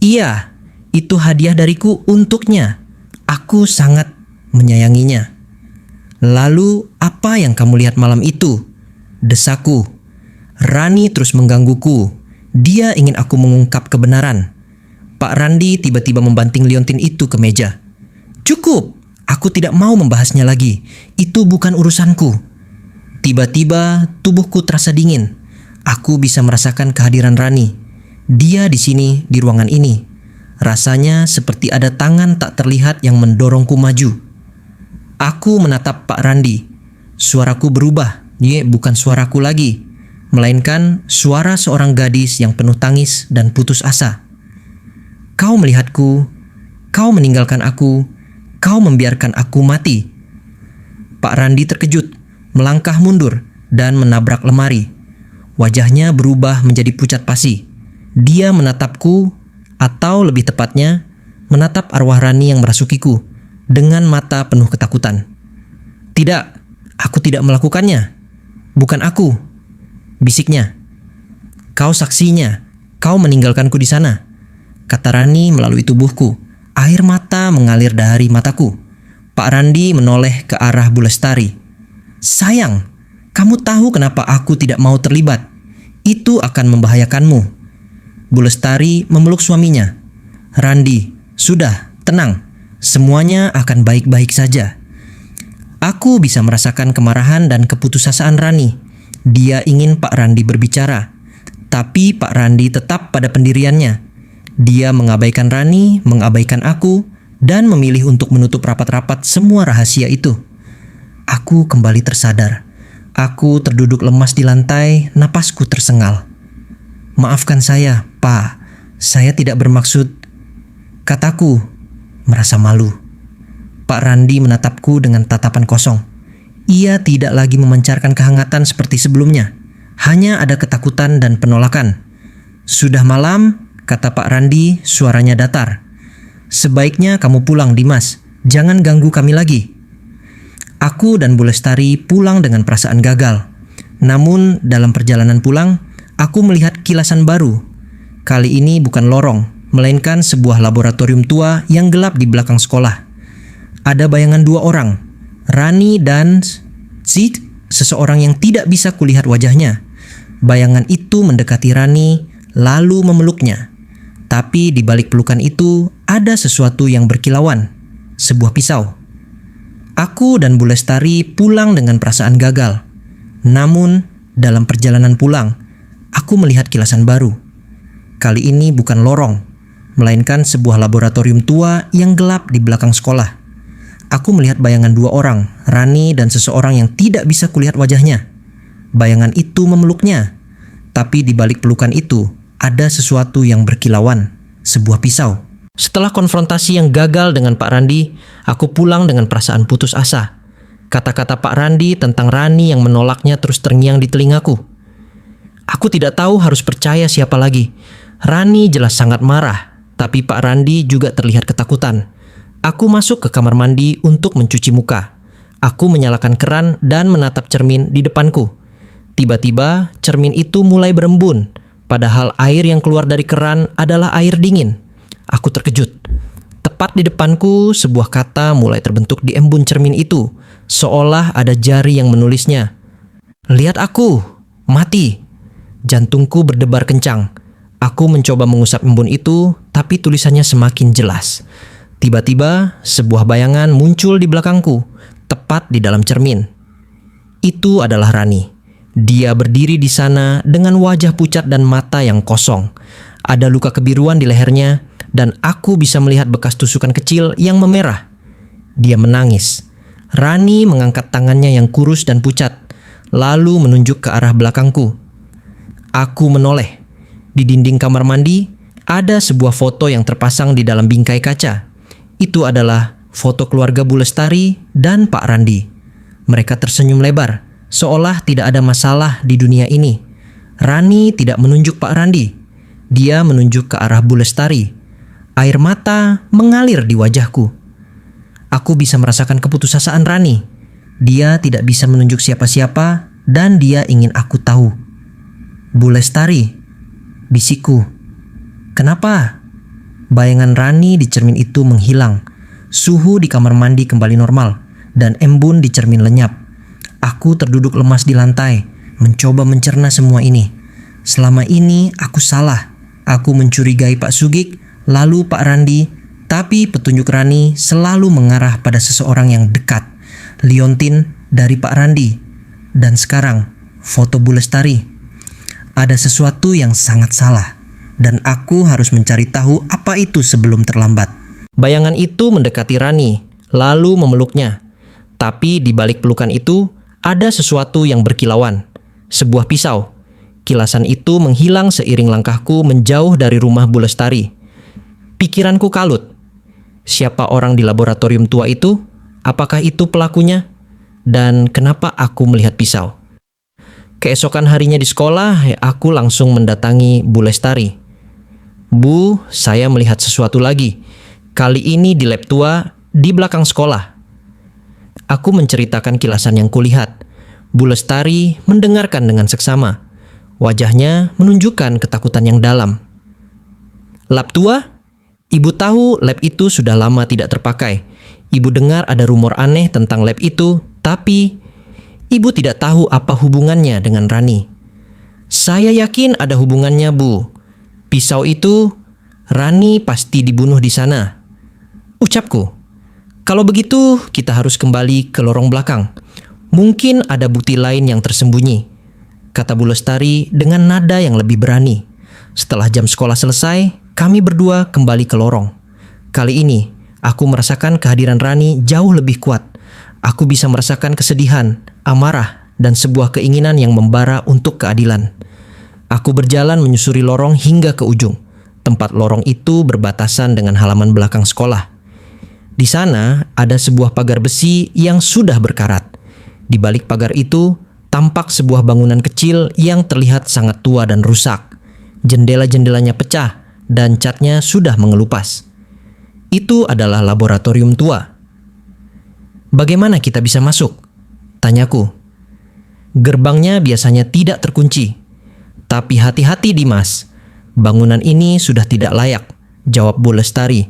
"Iya, itu hadiah dariku untuknya. Aku sangat menyayanginya." "Lalu apa yang kamu lihat malam itu?" desaku. Rani terus menggangguku. Dia ingin aku mengungkap kebenaran. Pak Randi tiba-tiba membanting liontin itu ke meja. "Cukup, aku tidak mau membahasnya lagi. Itu bukan urusanku." Tiba-tiba tubuhku terasa dingin. Aku bisa merasakan kehadiran Rani. Dia di sini, di ruangan ini. Rasanya seperti ada tangan tak terlihat yang mendorongku maju. Aku menatap Pak Randi. Suaraku berubah. Dia bukan suaraku lagi, melainkan suara seorang gadis yang penuh tangis dan putus asa. "Kau melihatku, kau meninggalkan aku, kau membiarkan aku mati." Pak Randi terkejut, melangkah mundur dan menabrak lemari. Wajahnya berubah menjadi pucat pasi. Dia menatapku, atau lebih tepatnya, menatap arwah Rani yang merasukiku dengan mata penuh ketakutan. "Tidak, aku tidak melakukannya. Bukan aku," bisiknya. "Kau saksinya, kau meninggalkanku di sana," kata Rani melalui tubuhku. Air mata mengalir dari mataku. Pak Randi menoleh ke arah Bu Lestari. "Sayang, kamu tahu kenapa aku tidak mau terlibat? Itu akan membahayakanmu." Bu Lestari memeluk suaminya. "Randi, sudah, tenang. Semuanya akan baik-baik saja." Aku bisa merasakan kemarahan dan keputusasaan Rani. Dia ingin Pak Randi berbicara, tapi Pak Randi tetap pada pendiriannya. Dia mengabaikan Rani, mengabaikan aku, dan memilih untuk menutup rapat-rapat semua rahasia itu. Aku kembali tersadar. Aku terduduk lemas di lantai, napasku tersengal. "Maafkan saya, Pak. Saya tidak bermaksud," kataku, merasa malu. Pak Randi menatapku dengan tatapan kosong. Ia tidak lagi memancarkan kehangatan seperti sebelumnya. Hanya ada ketakutan dan penolakan. "Sudah malam," kata Pak Randi, suaranya datar. "Sebaiknya kamu pulang, Dimas. Jangan ganggu kami lagi." Aku dan Bu Lestari pulang dengan perasaan gagal. Namun dalam perjalanan pulang, aku melihat kilasan baru. Kali ini bukan lorong, melainkan sebuah laboratorium tua yang gelap di belakang sekolah. Ada bayangan dua orang, Rani dan Zid, seseorang yang tidak bisa kulihat wajahnya. Bayangan itu mendekati Rani, lalu memeluknya. Tapi di balik pelukan itu ada sesuatu yang berkilauan, sebuah pisau. Aku dan Bu Lestari pulang dengan perasaan gagal. Namun dalam perjalanan pulang, aku melihat kilasan baru. Kali ini bukan lorong, melainkan sebuah laboratorium tua yang gelap di belakang sekolah. Aku melihat bayangan dua orang, Rani dan seseorang yang tidak bisa kulihat wajahnya. Bayangan itu memeluknya, tapi di balik pelukan itu ada sesuatu yang berkilauan, sebuah pisau. Setelah konfrontasi yang gagal dengan Pak Randi, aku pulang dengan perasaan putus asa. Kata-kata Pak Randi tentang Rani yang menolaknya terus terngiang di telingaku. Aku tidak tahu harus percaya siapa lagi. Rani jelas sangat marah, tapi Pak Randi juga terlihat ketakutan. Aku masuk ke kamar mandi untuk mencuci muka. Aku menyalakan keran dan menatap cermin di depanku. Tiba-tiba cermin itu mulai berembun, padahal air yang keluar dari keran adalah air dingin. Aku terkejut. Tepat di depanku, sebuah kata mulai terbentuk di embun cermin itu, seolah ada jari yang menulisnya. "Lihat aku, mati." Jantungku berdebar kencang. Aku mencoba mengusap embun itu, tapi tulisannya semakin jelas. Tiba-tiba, sebuah bayangan muncul di belakangku, tepat di dalam cermin. Itu adalah Rani. Dia berdiri di sana dengan wajah pucat dan mata yang kosong. Ada luka kebiruan di lehernya, dan aku bisa melihat bekas tusukan kecil yang memerah. Dia menangis. Rani mengangkat tangannya yang kurus dan pucat, lalu menunjuk ke arah belakangku. Aku menoleh. Di dinding kamar mandi, ada sebuah foto yang terpasang di dalam bingkai kaca. Itu adalah foto keluarga Bu Lestari dan Pak Randi. Mereka tersenyum lebar, seolah tidak ada masalah di dunia ini. Rani tidak menunjuk Pak Randi. Dia menunjuk ke arah Bu Lestari. Air mata mengalir di wajahku. Aku bisa merasakan keputusasaan Rani. Dia tidak bisa menunjuk siapa-siapa dan dia ingin aku tahu. "Bu Lestari," bisikku. "Kenapa?" Bayangan Rani di cermin itu menghilang. Suhu di kamar mandi kembali normal dan embun di cermin lenyap. Aku terduduk lemas di lantai, mencoba mencerna semua ini. Selama ini aku salah. Aku mencurigai Pak Sugik, lalu Pak Randi, tapi petunjuk Rani selalu mengarah pada seseorang yang dekat. Liontin dari Pak Randi. Dan sekarang, foto Bu Lestari. Ada sesuatu yang sangat salah. Dan aku harus mencari tahu apa itu sebelum terlambat. Bayangan itu mendekati Rani, lalu memeluknya. Tapi di balik pelukan itu, ada sesuatu yang berkilauan. Sebuah pisau. Kilasan itu menghilang seiring langkahku menjauh dari rumah Bu Lestari. Pikiranku kalut. Siapa orang di laboratorium tua itu? Apakah itu pelakunya? Dan kenapa aku melihat pisau? Keesokan harinya di sekolah, aku langsung mendatangi Bu Lestari. "Bu, saya melihat sesuatu lagi. Kali ini di lab tua di belakang sekolah." Aku menceritakan kilasan yang kulihat. Bu Lestari mendengarkan dengan seksama. Wajahnya menunjukkan ketakutan yang dalam. "Lab tua? Ibu tahu lab itu sudah lama tidak terpakai. Ibu dengar ada rumor aneh tentang lab itu, tapi ibu tidak tahu apa hubungannya dengan Rani." "Saya yakin ada hubungannya, Bu. Pisau itu, Rani pasti dibunuh di sana," ucapku. "Kalau begitu, kita harus kembali ke lorong belakang. Mungkin ada bukti lain yang tersembunyi," kata Bu Lestari dengan nada yang lebih berani. Setelah jam sekolah selesai, kami berdua kembali ke lorong. Kali ini, aku merasakan kehadiran Rani jauh lebih kuat. Aku bisa merasakan kesedihan, amarah, dan sebuah keinginan yang membara untuk keadilan. Aku berjalan menyusuri lorong hingga ke ujung. Tempat lorong itu berbatasan dengan halaman belakang sekolah. Di sana ada sebuah pagar besi yang sudah berkarat. Di balik pagar itu, tampak sebuah bangunan kecil yang terlihat sangat tua dan rusak. Jendela-jendelanya pecah dan catnya sudah mengelupas. Itu adalah laboratorium tua. Bagaimana kita bisa masuk? Tanyaku. Gerbangnya biasanya tidak terkunci. Tapi hati-hati Dimas, bangunan ini sudah tidak layak, jawab Bu Lestari.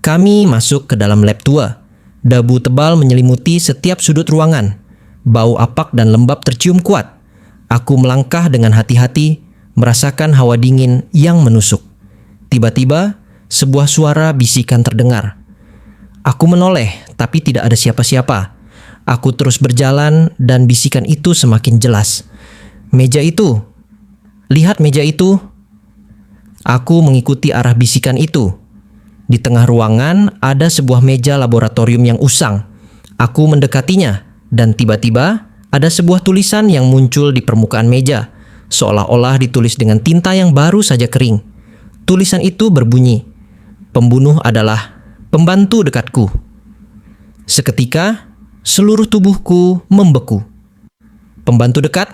Kami masuk ke dalam lab tua. Debu tebal menyelimuti setiap sudut ruangan. Bau apak dan lembab tercium kuat. Aku melangkah dengan hati-hati, merasakan hawa dingin yang menusuk. Tiba-tiba, sebuah suara bisikan terdengar. Aku menoleh, tapi tidak ada siapa-siapa. Aku terus berjalan dan bisikan itu semakin jelas. Meja itu. Lihat meja itu. Aku mengikuti arah bisikan itu. Di tengah ruangan ada sebuah meja laboratorium yang usang. Aku mendekatinya dan tiba-tiba ada sebuah tulisan yang muncul di permukaan meja, seolah-olah ditulis dengan tinta yang baru saja kering. Tulisan itu berbunyi, "Pembunuh adalah pembantu dekatku." Seketika, seluruh tubuhku membeku. Pembantu dekat?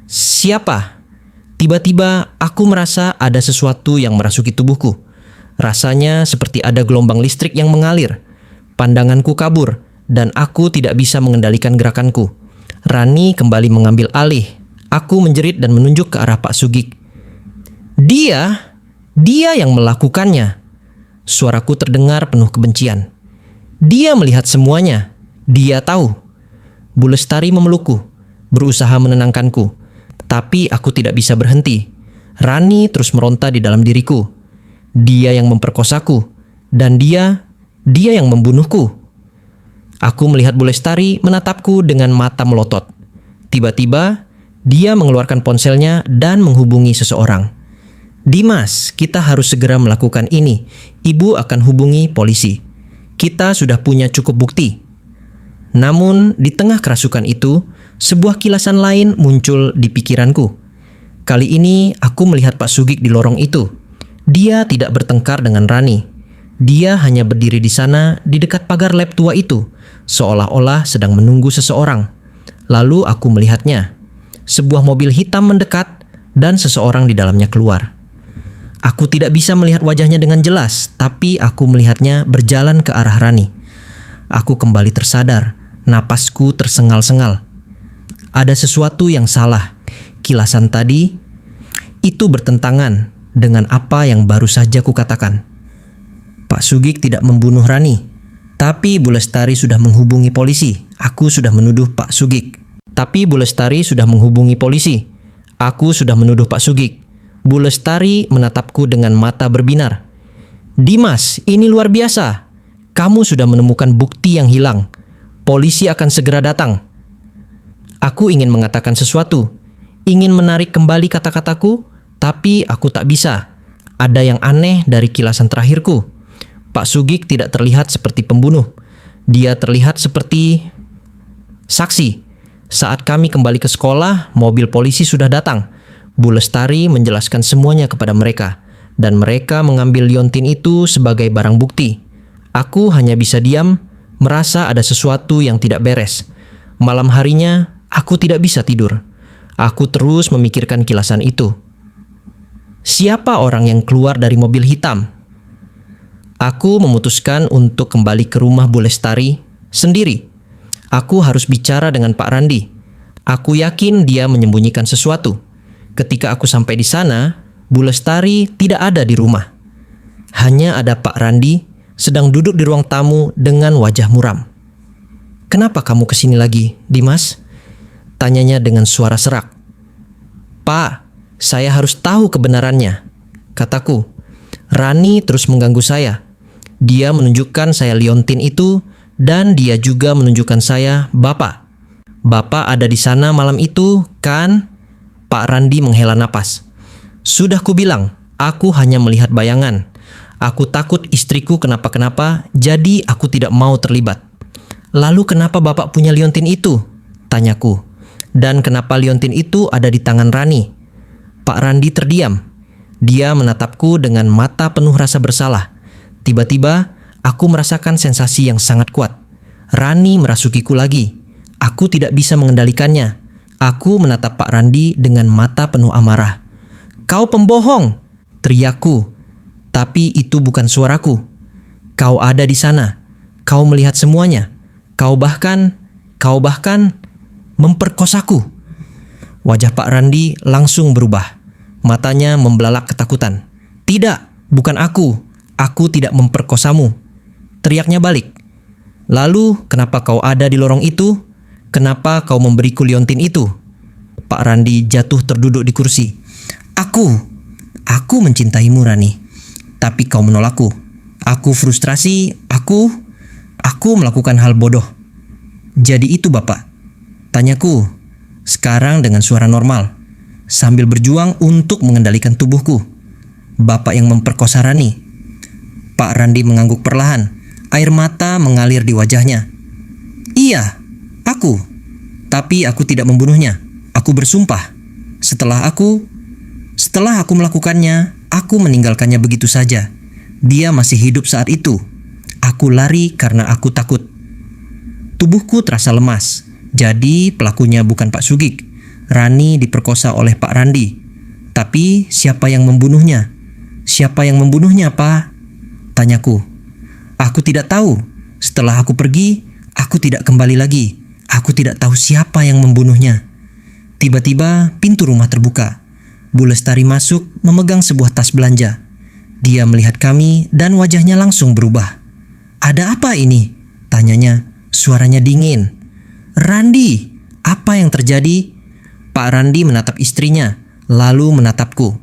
Siapa? Tiba-tiba aku merasa ada sesuatu yang merasuki tubuhku. Rasanya seperti ada gelombang listrik yang mengalir. Pandanganku kabur dan aku tidak bisa mengendalikan gerakanku. Rani kembali mengambil alih. Aku menjerit dan menunjuk ke arah Pak Sugik. Dia yang melakukannya. Suaraku terdengar penuh kebencian. Dia melihat semuanya. Dia tahu. Bu Lestari memelukku, berusaha menenangkanku. Tapi aku tidak bisa berhenti. Rani terus meronta di dalam diriku. Dia yang memperkosaku. Dan dia yang membunuhku. Aku melihat Bu Lestari menatapku dengan mata melotot. Tiba-tiba, dia mengeluarkan ponselnya dan menghubungi seseorang. Dimas, kita harus segera melakukan ini. Ibu akan hubungi polisi. Kita sudah punya cukup bukti. Namun, di tengah kerasukan itu, sebuah kilasan lain muncul di pikiranku. Kali ini, aku melihat Pak Sugik di lorong itu. Dia tidak bertengkar dengan Rani. Dia hanya berdiri di sana di dekat pagar lab tua itu, seolah-olah sedang menunggu seseorang. Lalu aku melihatnya. Sebuah mobil hitam mendekat dan seseorang di dalamnya keluar. Aku tidak bisa melihat wajahnya dengan jelas, tapi aku melihatnya berjalan ke arah Rani. Aku kembali tersadar, napasku tersengal-sengal. Ada sesuatu yang salah. Kilasan tadi itu bertentangan dengan apa yang baru saja kukatakan. Pak Sugik tidak membunuh Rani. Tapi Bu Lestari sudah menghubungi polisi. Aku sudah menuduh Pak Sugik. Tapi Bu Lestari sudah menghubungi polisi. Aku sudah menuduh Pak Sugik. Bu Lestari menatapku dengan mata berbinar. Dimas, ini luar biasa. Kamu sudah menemukan bukti yang hilang. Polisi akan segera datang. Aku ingin mengatakan sesuatu. Ingin menarik kembali kata-kataku, tapi aku tak bisa. Ada yang aneh dari kilasan terakhirku. Pak Sugik tidak terlihat seperti pembunuh. Dia terlihat seperti saksi. Saat kami kembali ke sekolah, mobil polisi sudah datang. Bu Lestari menjelaskan semuanya kepada mereka, dan mereka mengambil liontin itu sebagai barang bukti. Aku hanya bisa diam, merasa ada sesuatu yang tidak beres. Malam harinya, aku tidak bisa tidur. Aku terus memikirkan kilasan itu. Siapa orang yang keluar dari mobil hitam? Aku memutuskan untuk kembali ke rumah Bu Lestari sendiri. Aku harus bicara dengan Pak Randi. Aku yakin dia menyembunyikan sesuatu. Ketika aku sampai di sana, Bu Lestari tidak ada di rumah. Hanya ada Pak Randi sedang duduk di ruang tamu dengan wajah muram. Kenapa kamu kesini lagi, Dimas? Tanyanya dengan suara serak. Pak, saya harus tahu kebenarannya, kataku. Rani terus mengganggu saya. Dia menunjukkan saya liontin itu dan dia juga menunjukkan saya Bapak. Bapak ada di sana malam itu, kan? Pak Randi menghela napas. Sudah kubilang, aku hanya melihat bayangan. Aku takut istriku kenapa-kenapa, jadi aku tidak mau terlibat. Lalu kenapa Bapak punya liontin itu? Tanyaku. Dan kenapa liontin itu ada di tangan Rani? Pak Randi terdiam. Dia menatapku dengan mata penuh rasa bersalah. Tiba-tiba, aku merasakan sensasi yang sangat kuat. Rani merasukiku lagi. Aku tidak bisa mengendalikannya. Aku menatap Pak Randi dengan mata penuh amarah. "Kau pembohong!" teriakku. Tapi itu bukan suaraku. Kau ada di sana. Kau melihat semuanya. Kau bahkan memperkosaku. Wajah Pak Randi langsung berubah. Matanya membelalak ketakutan. "Tidak, bukan aku. Aku tidak memperkosamu," teriaknya balik. "Lalu kenapa kau ada di lorong itu? Kenapa kau memberiku liontin itu?" Pak Randi jatuh terduduk di kursi. Aku mencintaimu, Rani. Tapi kau menolakku. Aku frustrasi, aku melakukan hal bodoh. "Jadi itu Bapak?" tanyaku. Sekarang dengan suara normal, sambil berjuang untuk mengendalikan tubuhku. "Bapak yang memperkosa Rani?" Pak Randi mengangguk perlahan. Air mata mengalir di wajahnya. "Iya, aku. Tapi aku tidak membunuhnya. Aku bersumpah. Setelah aku melakukannya, aku meninggalkannya begitu saja. Dia masih hidup saat itu. Aku lari karena aku takut." Tubuhku terasa lemas. Jadi pelakunya bukan Pak Sugik. Rani diperkosa oleh Pak Randi. Tapi siapa yang membunuhnya? "Siapa yang membunuhnya, Pak?" tanyaku. "Aku tidak tahu. Setelah aku pergi, aku tidak kembali lagi. Aku tidak tahu siapa yang membunuhnya." Tiba-tiba pintu rumah terbuka. Bu Lestari masuk memegang sebuah tas belanja. Dia melihat kami dan wajahnya langsung berubah. "Ada apa ini?" tanyanya. Suaranya dingin. "Randi, apa yang terjadi?" Pak Randi menatap istrinya, lalu menatapku.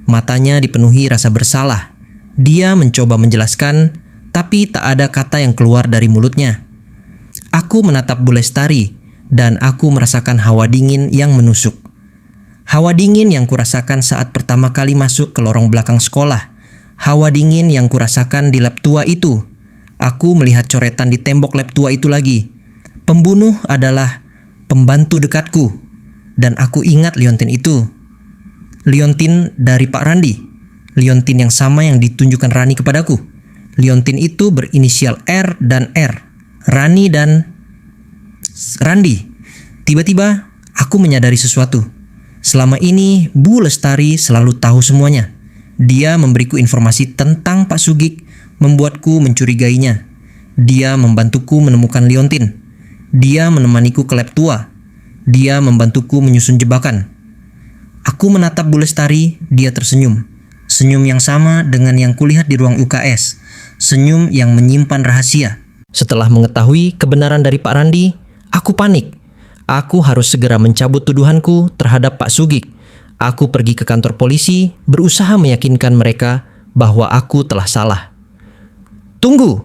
Matanya dipenuhi rasa bersalah. Dia mencoba menjelaskan, tapi tak ada kata yang keluar dari mulutnya. Aku menatap Bu Lestari, dan aku merasakan hawa dingin yang menusuk. Hawa dingin yang kurasakan saat pertama kali masuk ke lorong belakang sekolah. Hawa dingin yang kurasakan di lab tua itu. Aku melihat coretan di tembok lab tua itu lagi. Pembunuh adalah pembantu dekatku. Dan aku ingat liontin itu. Liontin dari Pak Randi. Liontin yang sama yang ditunjukkan Rani kepadaku. Liontin itu berinisial R dan R. Rani dan Randi. Tiba-tiba aku menyadari sesuatu. Selama ini Bu Lestari selalu tahu semuanya. Dia memberiku informasi tentang Pak Sugik, membuatku mencurigainya. Dia membantuku menemukan liontin. Dia menemaniku ke lab tua. Dia membantuku menyusun jebakan. Aku menatap Bu Lestari, dia tersenyum. Senyum yang sama dengan yang kulihat di ruang UKS. Senyum yang menyimpan rahasia. Setelah mengetahui kebenaran dari Pak Randi, aku panik. Aku harus segera mencabut tuduhanku terhadap Pak Sugik. Aku pergi ke kantor polisi, berusaha meyakinkan mereka bahwa aku telah salah. "Tunggu,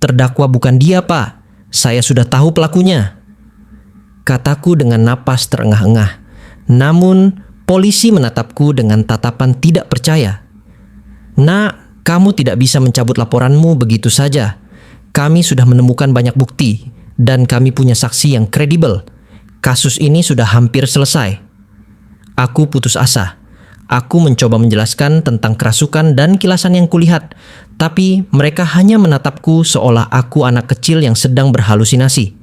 terdakwa bukan dia, Pak. Saya sudah tahu pelakunya," kataku dengan napas terengah-engah. Namun, polisi menatapku dengan tatapan tidak percaya. "Nak, kamu tidak bisa mencabut laporanmu begitu saja. Kami sudah menemukan banyak bukti, dan kami punya saksi yang kredibel. Kasus ini sudah hampir selesai." Aku putus asa. Aku mencoba menjelaskan tentang kerasukan dan kilasan yang kulihat, tapi mereka hanya menatapku seolah aku anak kecil yang sedang berhalusinasi.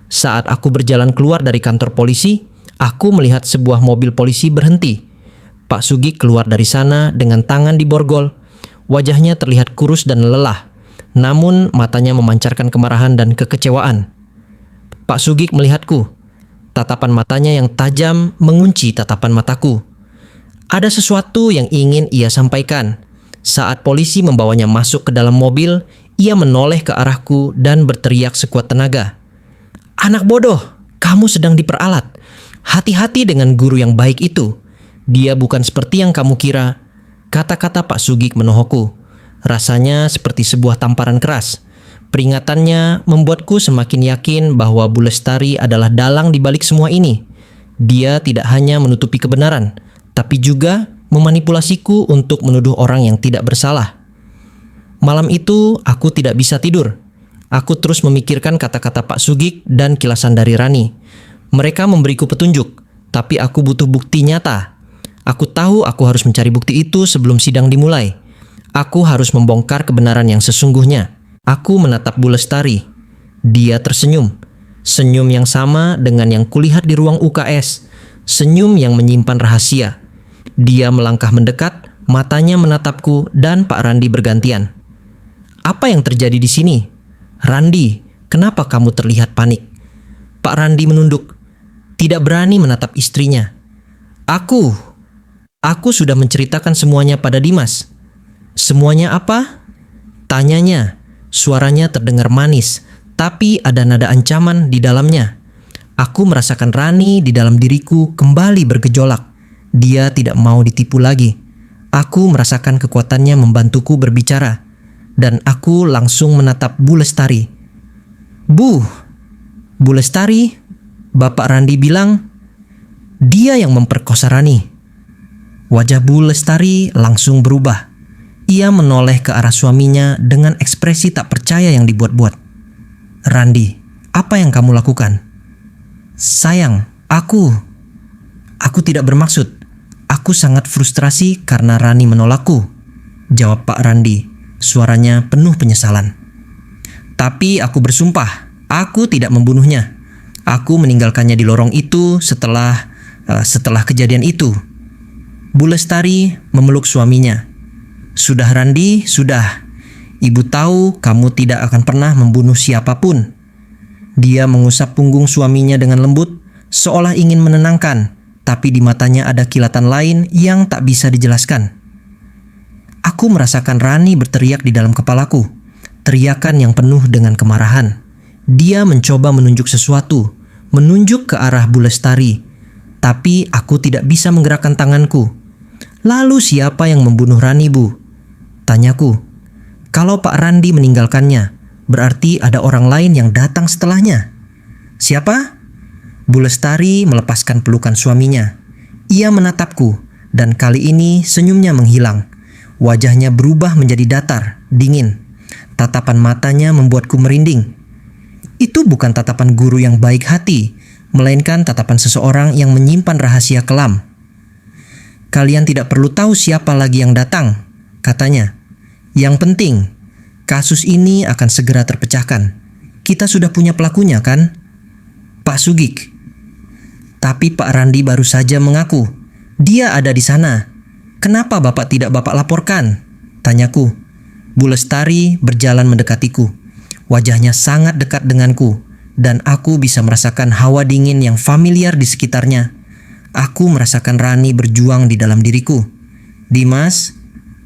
Saat aku berjalan keluar dari kantor polisi, aku melihat sebuah mobil polisi berhenti. Pak Sugik keluar dari sana dengan tangan di borgol. Wajahnya terlihat kurus dan lelah, namun matanya memancarkan kemarahan dan kekecewaan. Pak Sugik melihatku. Tatapan matanya yang tajam mengunci tatapan mataku. Ada sesuatu yang ingin ia sampaikan. Saat polisi membawanya masuk ke dalam mobil, ia menoleh ke arahku dan berteriak sekuat tenaga. "Anak bodoh, kamu sedang diperalat. Hati-hati dengan guru yang baik itu. Dia bukan seperti yang kamu kira." Kata-kata Pak Sugik menohokku. Rasanya seperti sebuah tamparan keras. Peringatannya membuatku semakin yakin bahwa Bu Lestari adalah dalang di balik semua ini. Dia tidak hanya menutupi kebenaran, tapi juga memanipulasiku untuk menuduh orang yang tidak bersalah. Malam itu aku tidak bisa tidur. Aku terus memikirkan kata-kata Pak Sugik dan kilasan dari Rani. Mereka memberiku petunjuk, tapi aku butuh bukti nyata. Aku tahu aku harus mencari bukti itu sebelum sidang dimulai. Aku harus membongkar kebenaran yang sesungguhnya. Aku menatap Bu Lestari. Dia tersenyum. Senyum yang sama dengan yang kulihat di ruang UKS. Senyum yang menyimpan rahasia. Dia melangkah mendekat, matanya menatapku dan Pak Randi bergantian. Apa yang terjadi di sini? Randi, kenapa kamu terlihat panik? Pak Randi menunduk, tidak berani menatap istrinya. Aku sudah menceritakan semuanya pada Dimas. Semuanya apa? Tanyanya, suaranya terdengar manis, tapi ada nada ancaman di dalamnya. Aku merasakan Rani di dalam diriku kembali bergejolak. Dia tidak mau ditipu lagi. Aku merasakan kekuatannya membantuku berbicara. Dan aku langsung menatap Bu Lestari. Bu Lestari, Bapak Randi bilang dia yang memperkosa Rani. Wajah Bu Lestari langsung berubah. Ia menoleh ke arah suaminya dengan ekspresi tak percaya yang dibuat-buat. Randi, apa yang kamu lakukan? Sayang, aku tidak bermaksud. Aku sangat frustrasi karena Rani menolakku, jawab Pak Randi. Suaranya penuh penyesalan. Tapi aku bersumpah, aku tidak membunuhnya. Aku meninggalkannya di lorong itu setelah kejadian itu. Bu Lestari memeluk suaminya. Sudah Randi, sudah. Ibu tahu kamu tidak akan pernah membunuh siapapun. Dia mengusap punggung suaminya dengan lembut, seolah ingin menenangkan, tapi di matanya ada kilatan lain yang tak bisa dijelaskan. Aku merasakan Rani berteriak di dalam kepalaku, teriakan yang penuh dengan kemarahan. Dia mencoba menunjuk sesuatu, menunjuk ke arah Bu Lestari, tapi aku tidak bisa menggerakkan tanganku. Lalu siapa yang membunuh Rani, Bu? Tanyaku. Kalau Pak Randi meninggalkannya, berarti ada orang lain yang datang setelahnya. Siapa? Bu Lestari melepaskan pelukan suaminya. Ia menatapku, dan kali ini senyumnya menghilang. Wajahnya berubah menjadi datar, dingin. Tatapan matanya membuatku merinding. Itu bukan tatapan guru yang baik hati, melainkan tatapan seseorang yang menyimpan rahasia kelam. Kalian tidak perlu tahu siapa lagi yang datang, katanya. Yang penting, kasus ini akan segera terpecahkan. Kita sudah punya pelakunya, kan? Pak Sugik. Tapi Pak Randi baru saja mengaku. Dia ada di sana. Kenapa Bapak tidak Bapak laporkan? Tanyaku. Bu Lestari berjalan mendekatiku. Wajahnya sangat dekat denganku, dan aku bisa merasakan hawa dingin yang familiar di sekitarnya. Aku merasakan Rani berjuang di dalam diriku. Dimas,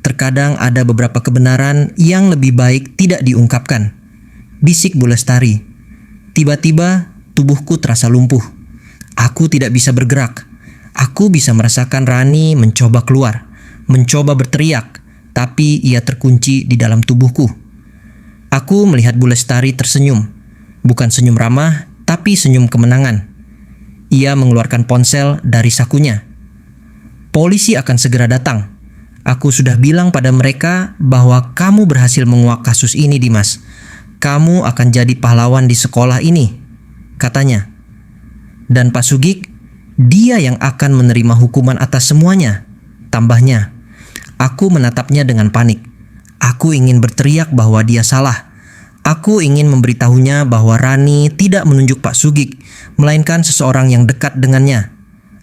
terkadang ada beberapa kebenaran yang lebih baik tidak diungkapkan. Bisik Bu Lestari. Tiba-tiba tubuhku terasa lumpuh. Aku tidak bisa bergerak. Aku bisa merasakan Rani mencoba keluar, mencoba berteriak, tapi ia terkunci di dalam tubuhku. Aku melihat Bu Lestari tersenyum. Bukan senyum ramah, tapi senyum kemenangan. Ia mengeluarkan ponsel dari sakunya. Polisi akan segera datang. Aku sudah bilang pada mereka bahwa kamu berhasil menguak kasus ini, Dimas. Kamu akan jadi pahlawan di sekolah ini, katanya. Dan Pak Sugik, dia yang akan menerima hukuman atas semuanya, tambahnya. Aku menatapnya dengan panik. Aku ingin berteriak bahwa dia salah. Aku ingin memberitahunya bahwa Rani tidak menunjuk Pak Sugik, melainkan seseorang yang dekat dengannya.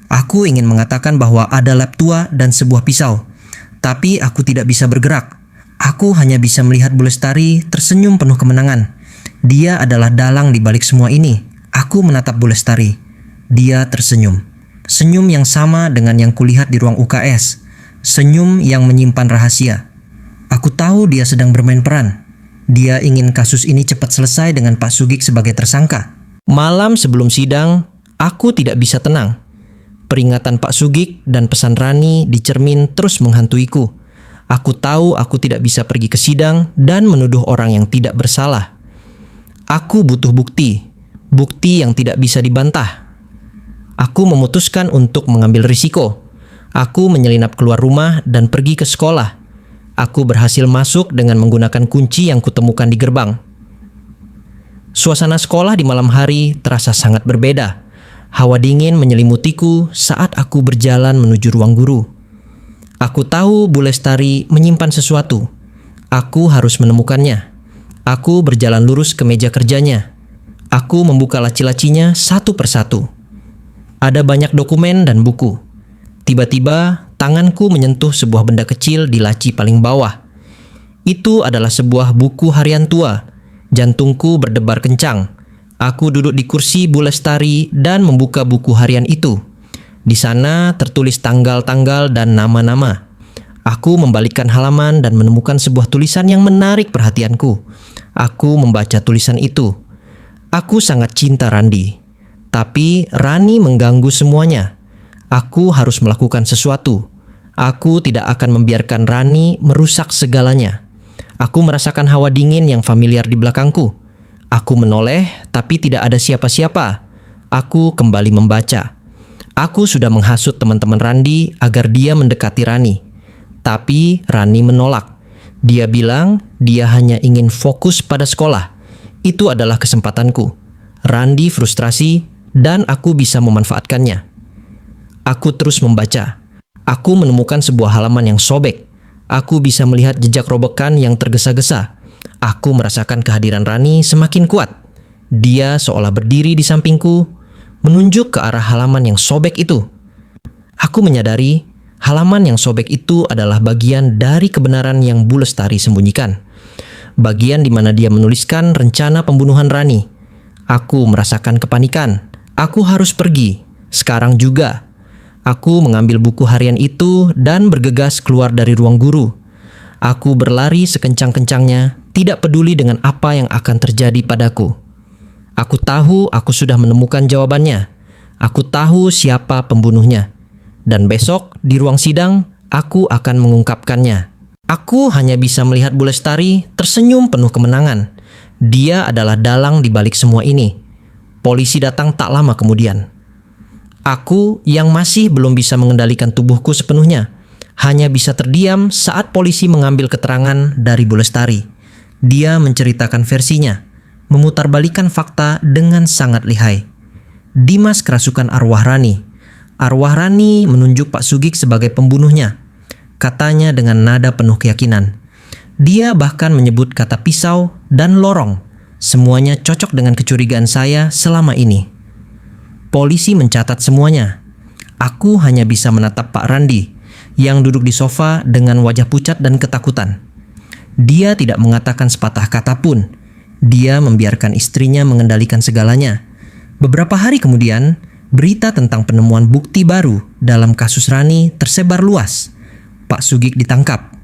Aku ingin mengatakan bahwa ada lab tua dan sebuah pisau. Tapi aku tidak bisa bergerak. Aku hanya bisa melihat Bu Lestari tersenyum penuh kemenangan. Dia adalah dalang di balik semua ini. Aku menatap Bu Lestari. Dia tersenyum. Senyum yang sama dengan yang kulihat di ruang UKS. Senyum yang menyimpan rahasia. Aku tahu dia sedang bermain peran. Dia ingin kasus ini cepat selesai dengan Pak Sugik sebagai tersangka. Malam sebelum sidang, aku tidak bisa tenang. Peringatan Pak Sugik dan pesan Rani di cermin terus menghantuiku. Aku tahu aku tidak bisa pergi ke sidang dan menuduh orang yang tidak bersalah. Aku butuh bukti. Bukti yang tidak bisa dibantah. Aku memutuskan untuk mengambil risiko. Aku menyelinap keluar rumah dan pergi ke sekolah. Aku berhasil masuk dengan menggunakan kunci yang kutemukan di gerbang. Suasana sekolah di malam hari terasa sangat berbeda. Hawa dingin menyelimutiku saat aku berjalan menuju ruang guru. Aku tahu Bu Lestari menyimpan sesuatu. Aku harus menemukannya. Aku berjalan lurus ke meja kerjanya. Aku membuka laci-lacinya satu persatu. Ada banyak dokumen dan buku. Tiba-tiba, tanganku menyentuh sebuah benda kecil di laci paling bawah. Itu adalah sebuah buku harian tua. Jantungku berdebar kencang. Aku duduk di kursi Bu Lestari dan membuka buku harian itu. Di sana tertulis tanggal-tanggal dan nama-nama. Aku membalikkan halaman dan menemukan sebuah tulisan yang menarik perhatianku. Aku membaca tulisan itu. Aku sangat cinta Randi. Tapi Rani mengganggu semuanya. Aku harus melakukan sesuatu. Aku tidak akan membiarkan Rani merusak segalanya. Aku merasakan hawa dingin yang familiar di belakangku. Aku menoleh, tapi tidak ada siapa-siapa. Aku kembali membaca. Aku sudah menghasut teman-teman Randi agar dia mendekati Rani. Tapi Rani menolak. Dia bilang dia hanya ingin fokus pada sekolah. Itu adalah kesempatanku. Randi frustrasi dan aku bisa memanfaatkannya. Aku terus membaca. Aku menemukan sebuah halaman yang sobek. Aku bisa melihat jejak robekan yang tergesa-gesa. Aku merasakan kehadiran Rani semakin kuat. Dia seolah berdiri di sampingku, menunjuk ke arah halaman yang sobek itu. Aku menyadari halaman yang sobek itu adalah bagian dari kebenaran yang Bu Lestari sembunyikan. Bagian di mana dia menuliskan rencana pembunuhan Rani. Aku merasakan kepanikan. Aku harus pergi. Sekarang juga. Aku mengambil buku harian itu dan bergegas keluar dari ruang guru. Aku berlari sekencang-kencangnya, tidak peduli dengan apa yang akan terjadi padaku. Aku tahu aku sudah menemukan jawabannya. Aku tahu siapa pembunuhnya. Dan besok di ruang sidang, aku akan mengungkapkannya. Aku hanya bisa melihat Bu Lestari tersenyum penuh kemenangan. Dia adalah dalang di balik semua ini. Polisi datang tak lama kemudian. Aku yang masih belum bisa mengendalikan tubuhku sepenuhnya, hanya bisa terdiam saat polisi mengambil keterangan dari Bu Lestari. Dia menceritakan versinya, memutarbalikkan fakta dengan sangat lihai. Dimas kerasukan arwah Rani. Arwah Rani menunjuk Pak Sugik sebagai pembunuhnya. Katanya dengan nada penuh keyakinan. Dia bahkan menyebut kata pisau dan lorong. Semuanya cocok dengan kecurigaan saya selama ini. Polisi mencatat semuanya. Aku hanya bisa menatap Pak Randi yang duduk di sofa dengan wajah pucat dan ketakutan. Dia tidak mengatakan sepatah kata pun. Dia membiarkan istrinya mengendalikan segalanya. Beberapa hari kemudian, berita tentang penemuan bukti baru dalam kasus Rani tersebar luas. Pak Sugik ditangkap.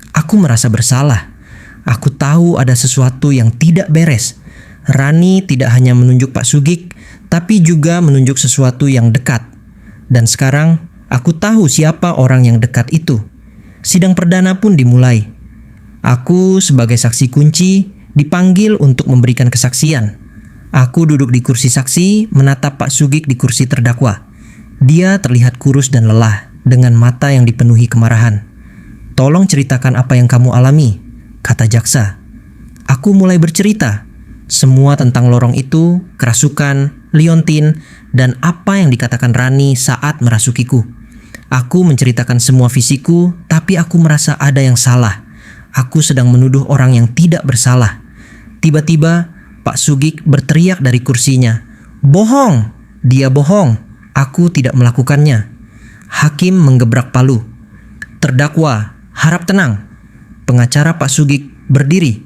Aku merasa bersalah. Aku tahu ada sesuatu yang tidak beres. Rani tidak hanya menunjuk Pak Sugik, tapi juga menunjuk sesuatu yang dekat. Dan sekarang, aku tahu siapa orang yang dekat itu. Sidang perdana pun dimulai. Aku sebagai saksi kunci dipanggil untuk memberikan kesaksian. Aku duduk di kursi saksi, menatap Pak Sugik di kursi terdakwa. Dia terlihat kurus dan lelah, dengan mata yang dipenuhi kemarahan. "Tolong ceritakan apa yang kamu alami," kata jaksa. Aku mulai bercerita. Semua tentang lorong itu, kerasukan, liontin, dan apa yang dikatakan Rani saat merasukiku. Aku menceritakan semua visiku, tapi aku merasa ada yang salah. Aku sedang menuduh orang yang tidak bersalah. Tiba-tiba, Pak Sugik berteriak dari kursinya, "Bohong! Dia bohong! Aku tidak melakukannya." Hakim menggebrak palu. "Terdakwa, harap tenang." Pengacara Pak Sugik berdiri.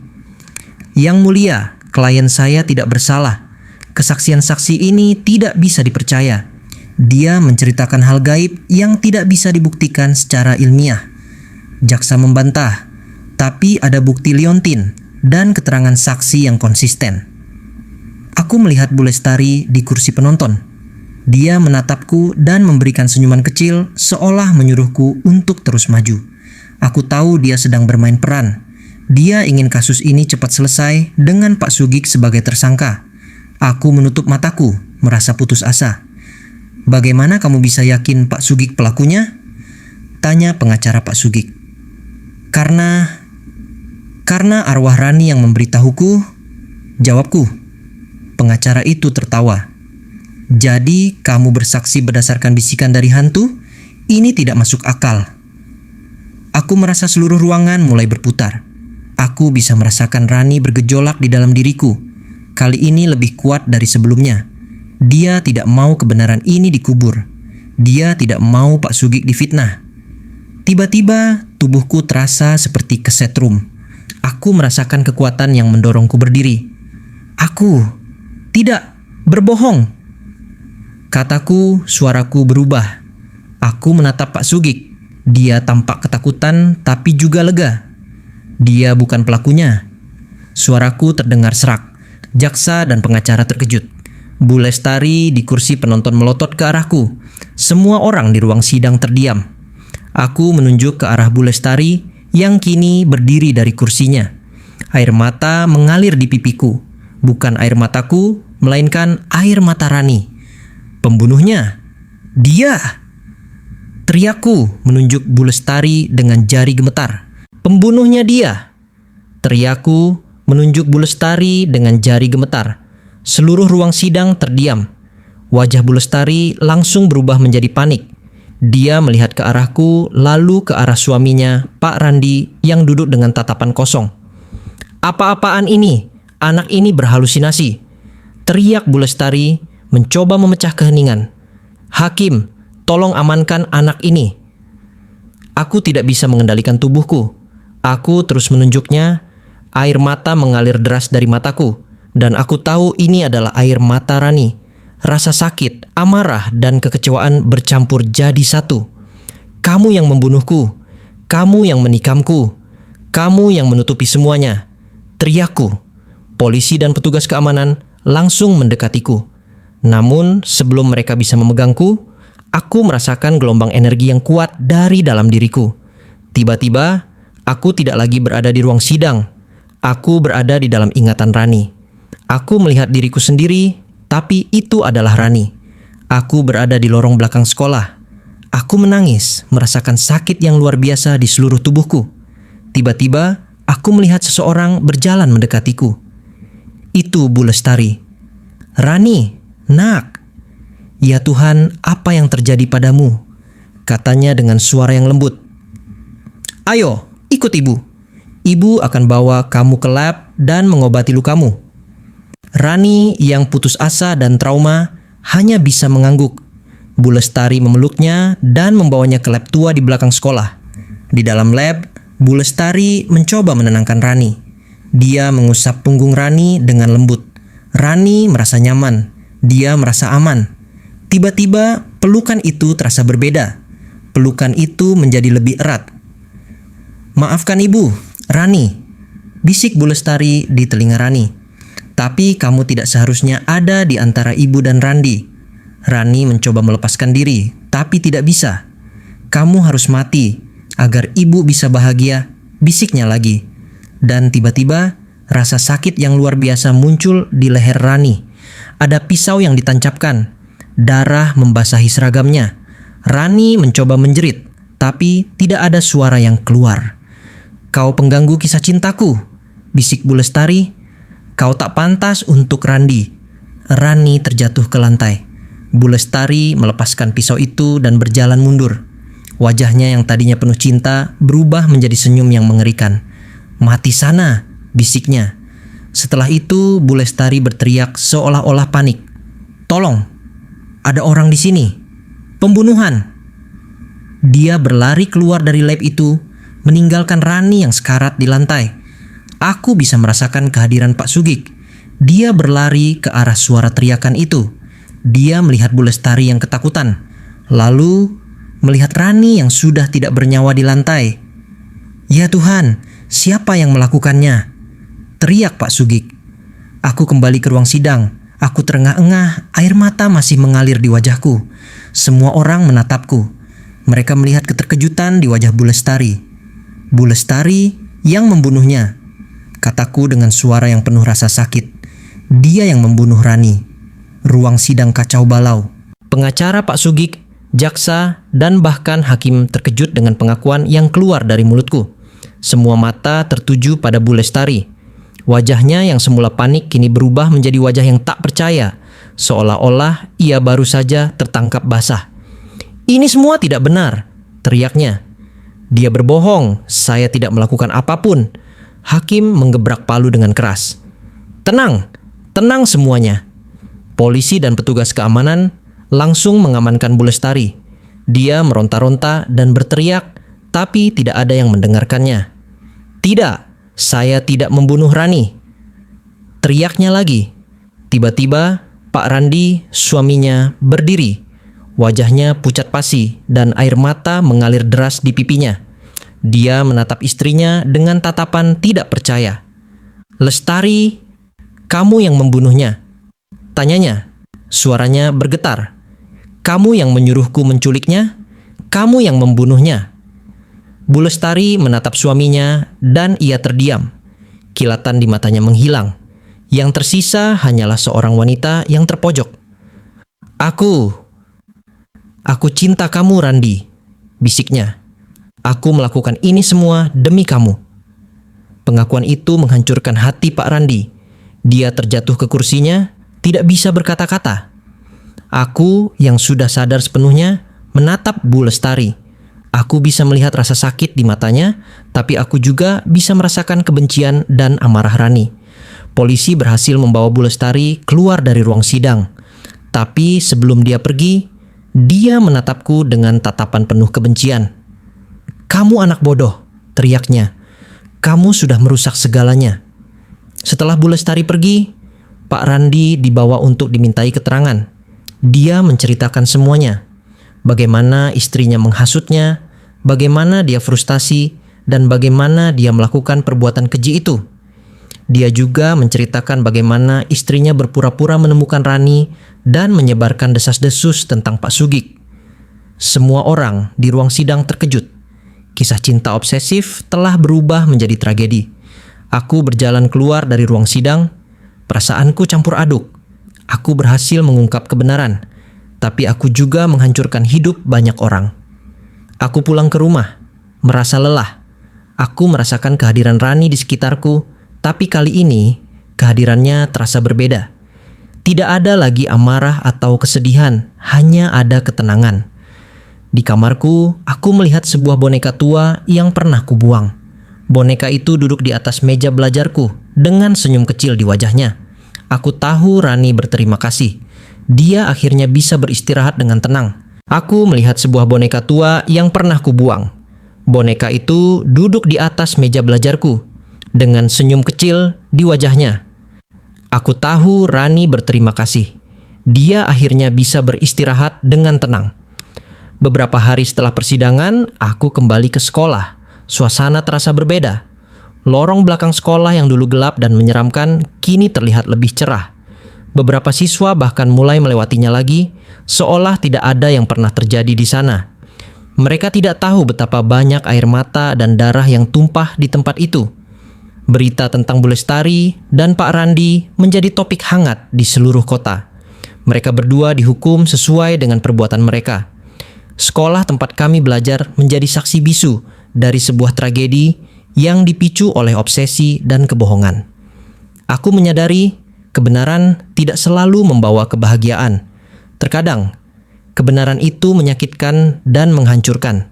"Yang mulia, klien saya tidak bersalah. Kesaksian saksi ini tidak bisa dipercaya. Dia menceritakan hal gaib yang tidak bisa dibuktikan secara ilmiah." Jaksa membantah, tapi ada bukti liontin dan keterangan saksi yang konsisten. Aku melihat Bu Lestari di kursi penonton. Dia menatapku dan memberikan senyuman kecil seolah menyuruhku untuk terus maju. Aku tahu dia sedang bermain peran. Dia ingin kasus ini cepat selesai dengan Pak Sugik sebagai tersangka. Aku menutup mataku, merasa putus asa. "Bagaimana kamu bisa yakin Pak Sugik pelakunya?" tanya pengacara Pak Sugik. Karena arwah Rani yang memberitahuku, jawabku. Pengacara itu tertawa. Jadi kamu bersaksi berdasarkan bisikan dari hantu? Ini tidak masuk akal. Aku merasa seluruh ruangan mulai berputar. Aku bisa merasakan Rani bergejolak di dalam diriku. Kali ini lebih kuat dari sebelumnya. Dia tidak mau kebenaran ini dikubur. Dia tidak mau Pak Sugik difitnah. Tiba-tiba tubuhku terasa seperti kesetrum. Aku merasakan kekuatan yang mendorongku berdiri. Aku tidak berbohong. Kataku, suaraku berubah. Aku menatap Pak Sugik. Dia tampak ketakutan tapi juga lega. Dia bukan pelakunya. Suaraku terdengar serak. Jaksa dan pengacara terkejut. Bu Lestari di kursi penonton melotot ke arahku. Semua orang di ruang sidang terdiam. Aku menunjuk ke arah Bu Lestari yang kini berdiri dari kursinya. Air mata mengalir di pipiku. Bukan air mataku, melainkan air mata Rani. Pembunuhnya. Dia! Teriakku menunjuk Bu Lestari dengan jari gemetar. Pembunuhnya dia! Teriakku menunjuk Bu Lestari dengan jari gemetar. Seluruh ruang sidang terdiam. Wajah Bu Lestari langsung berubah menjadi panik. Dia melihat ke arahku, lalu ke arah suaminya, Pak Randi, yang duduk dengan tatapan kosong. Apa-apaan ini? Anak ini berhalusinasi. Teriak Bu Lestari, mencoba memecah keheningan. Hakim, tolong amankan anak ini. Aku tidak bisa mengendalikan tubuhku. Aku terus menunjuknya. Air mata mengalir deras dari mataku. Dan aku tahu ini adalah air mata Rani. Rasa sakit, amarah, dan kekecewaan bercampur jadi satu. Kamu yang membunuhku. Kamu yang menikamku. Kamu yang menutupi semuanya. Teriakku. Polisi dan petugas keamanan langsung mendekatiku. Namun sebelum mereka bisa memegangku, aku merasakan gelombang energi yang kuat dari dalam diriku. Tiba-tiba, aku tidak lagi berada di ruang sidang. Aku berada di dalam ingatan Rani. Aku melihat diriku sendiri, tapi itu adalah Rani. Aku berada di lorong belakang sekolah. Aku menangis, merasakan sakit yang luar biasa di seluruh tubuhku. Tiba-tiba, aku melihat seseorang berjalan mendekatiku. Itu Bu Lestari. Rani, nak. Ya Tuhan, apa yang terjadi padamu? Katanya dengan suara yang lembut. Ayo, ikut ibu. Ibu akan bawa kamu ke lab dan mengobati lukamu. Rani yang putus asa dan trauma hanya bisa mengangguk. Bu Lestari memeluknya dan membawanya ke lab tua di belakang sekolah. Di dalam lab, Bu Lestari mencoba menenangkan Rani. Dia mengusap punggung Rani dengan lembut. Rani merasa nyaman. Dia merasa aman. Tiba-tiba pelukan itu terasa berbeda. Pelukan itu menjadi lebih erat. Maafkan ibu, Rani. Bisik Bu Lestari di telinga Rani. Tapi kamu tidak seharusnya ada di antara ibu dan Randi. Rani mencoba melepaskan diri, tapi tidak bisa. Kamu harus mati agar ibu bisa bahagia, bisiknya lagi. Dan tiba-tiba rasa sakit yang luar biasa muncul di leher Rani. Ada pisau yang ditancapkan. Darah membasahi seragamnya. Rani mencoba menjerit, tapi tidak ada suara yang keluar. Kau pengganggu kisah cintaku, bisik Bu Lestari. Kau tak pantas untuk Randi. Rani terjatuh ke lantai. Bu Lestari melepaskan pisau itu dan berjalan mundur. Wajahnya yang tadinya penuh cinta berubah menjadi senyum yang mengerikan. Mati sana, bisiknya. Setelah itu Bu Lestari berteriak seolah-olah panik. Tolong, ada orang di sini. Pembunuhan. Dia berlari keluar dari lab itu, meninggalkan Rani yang sekarat di lantai. Aku bisa merasakan kehadiran Pak Sugik. Dia berlari ke arah suara teriakan itu. Dia melihat Bu Lestari yang ketakutan. Lalu melihat Rani yang sudah tidak bernyawa di lantai. Ya Tuhan, siapa yang melakukannya? Teriak Pak Sugik. Aku kembali ke ruang sidang. Aku terengah-engah, air mata masih mengalir di wajahku. Semua orang menatapku. Mereka melihat keterkejutan di wajah Bu Lestari. Bu Lestari yang membunuhnya. Kataku dengan suara yang penuh rasa sakit. Dia yang membunuh Rani. Ruang sidang kacau balau. Pengacara Pak Sugik, jaksa, dan bahkan hakim terkejut dengan pengakuan yang keluar dari mulutku. Semua mata tertuju pada Bu Lestari. Wajahnya yang semula panik kini berubah menjadi wajah yang tak percaya, seolah-olah ia baru saja tertangkap basah. "Ini semua tidak benar," teriaknya. "Dia berbohong, saya tidak melakukan apapun." Hakim menggebrak palu dengan keras. "Tenang, tenang semuanya." Polisi dan petugas keamanan langsung mengamankan Bu Lestari. Dia meronta-ronta dan berteriak, tapi tidak ada yang mendengarkannya. "Tidak, saya tidak membunuh Rani," teriaknya lagi. Tiba-tiba Pak Randi, suaminya, berdiri. Wajahnya pucat pasi dan air mata mengalir deras di pipinya. Dia menatap istrinya dengan tatapan tidak percaya. "Lestari, kamu yang membunuhnya?" tanyanya. Suaranya bergetar. "Kamu yang menyuruhku menculiknya? Kamu yang membunuhnya?" Bu Lestari menatap suaminya dan ia terdiam. Kilatan di matanya menghilang. Yang tersisa hanyalah seorang wanita yang terpojok. Aku cinta kamu, Randi," bisiknya. "Aku melakukan ini semua demi kamu." Pengakuan itu menghancurkan hati Pak Randi. Dia terjatuh ke kursinya, tidak bisa berkata-kata. Aku yang sudah sadar sepenuhnya menatap Bu Lestari. Aku bisa melihat rasa sakit di matanya, tapi aku juga bisa merasakan kebencian dan amarah Rani. Polisi berhasil membawa Bu Lestari keluar dari ruang sidang. Tapi sebelum dia pergi, dia menatapku dengan tatapan penuh kebencian. "Kamu anak bodoh," teriaknya. "Kamu sudah merusak segalanya." Setelah Bu Lestari pergi, Pak Randi dibawa untuk dimintai keterangan. Dia menceritakan semuanya. Bagaimana istrinya menghasutnya, bagaimana dia frustasi, dan bagaimana dia melakukan perbuatan keji itu. Dia juga menceritakan bagaimana istrinya berpura-pura menemukan Rani dan menyebarkan desas-desus tentang Pak Sugik. Semua orang di ruang sidang terkejut. Kisah cinta obsesif telah berubah menjadi tragedi. Aku berjalan keluar dari ruang sidang. Perasaanku campur aduk. Aku berhasil mengungkap kebenaran, tapi aku juga menghancurkan hidup banyak orang. Aku pulang ke rumah, merasa lelah. Aku merasakan kehadiran Rani di sekitarku, tapi kali ini kehadirannya terasa berbeda. Tidak ada lagi amarah atau kesedihan, hanya ada ketenangan. Di kamarku, aku melihat sebuah boneka tua yang pernah kubuang. Boneka itu duduk di atas meja belajarku dengan senyum kecil di wajahnya. Aku tahu Rani berterima kasih. Dia akhirnya bisa beristirahat dengan tenang. Aku melihat sebuah boneka tua yang pernah kubuang. Boneka itu duduk di atas meja belajarku dengan senyum kecil di wajahnya. Aku tahu Rani berterima kasih. Dia akhirnya bisa beristirahat dengan tenang. Beberapa hari setelah persidangan, aku kembali ke sekolah. Suasana terasa berbeda. Lorong belakang sekolah yang dulu gelap dan menyeramkan kini terlihat lebih cerah. Beberapa siswa bahkan mulai melewatinya lagi, seolah tidak ada yang pernah terjadi di sana. Mereka tidak tahu betapa banyak air mata dan darah yang tumpah di tempat itu. Berita tentang Bu Lestari dan Pak Randi menjadi topik hangat di seluruh kota. Mereka berdua dihukum sesuai dengan perbuatan mereka. Sekolah tempat kami belajar menjadi saksi bisu dari sebuah tragedi yang dipicu oleh obsesi dan kebohongan. Aku menyadari kebenaran tidak selalu membawa kebahagiaan. Terkadang, kebenaran itu menyakitkan dan menghancurkan.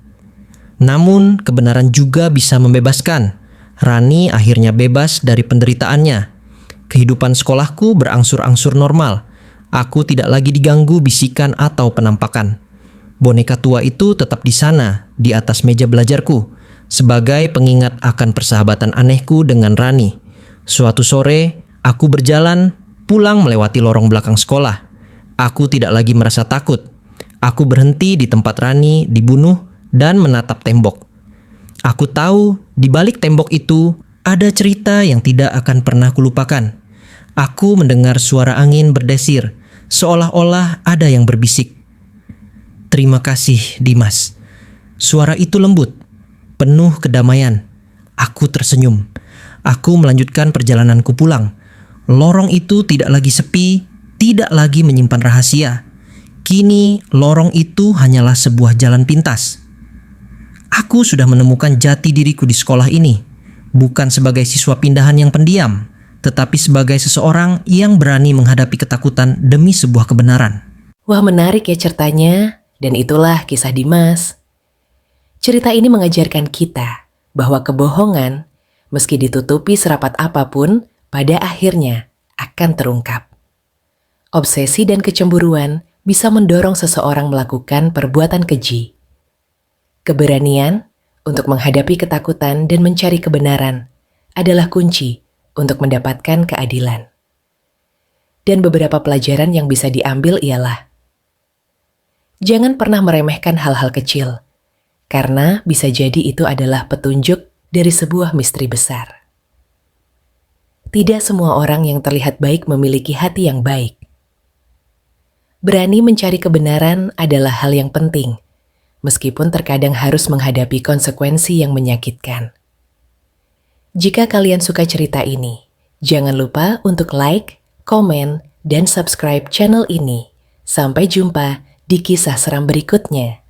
Namun, kebenaran juga bisa membebaskan. Rani akhirnya bebas dari penderitaannya. Kehidupan sekolahku berangsur-angsur normal. Aku tidak lagi diganggu bisikan atau penampakan. Boneka tua itu tetap di sana, di atas meja belajarku, sebagai pengingat akan persahabatan anehku dengan Rani. Suatu sore, aku berjalan pulang melewati lorong belakang sekolah. Aku tidak lagi merasa takut. Aku berhenti di tempat Rani dibunuh dan menatap tembok. Aku tahu di balik tembok itu ada cerita yang tidak akan pernah kulupakan. Aku mendengar suara angin berdesir, seolah-olah ada yang berbisik. "Terima kasih, Dimas." Suara itu lembut, penuh kedamaian. Aku tersenyum. Aku melanjutkan perjalananku pulang. Lorong itu tidak lagi sepi, tidak lagi menyimpan rahasia. Kini lorong itu hanyalah sebuah jalan pintas. Aku sudah menemukan jati diriku di sekolah ini, bukan sebagai siswa pindahan yang pendiam, tetapi sebagai seseorang yang berani menghadapi ketakutan demi sebuah kebenaran. Wah, menarik ya ceritanya, dan itulah kisah Dimas. Cerita ini mengajarkan kita bahwa kebohongan, meski ditutupi serapat apapun, pada akhirnya akan terungkap. Obsesi dan kecemburuan bisa mendorong seseorang melakukan perbuatan keji. Keberanian untuk menghadapi ketakutan dan mencari kebenaran adalah kunci untuk mendapatkan keadilan. Dan beberapa pelajaran yang bisa diambil ialah: jangan pernah meremehkan hal-hal kecil, karena bisa jadi itu adalah petunjuk dari sebuah misteri besar. Tidak semua orang yang terlihat baik memiliki hati yang baik. Berani mencari kebenaran adalah hal yang penting, meskipun terkadang harus menghadapi konsekuensi yang menyakitkan. Jika kalian suka cerita ini, jangan lupa untuk like, komen, dan subscribe channel ini. Sampai jumpa di kisah seram berikutnya.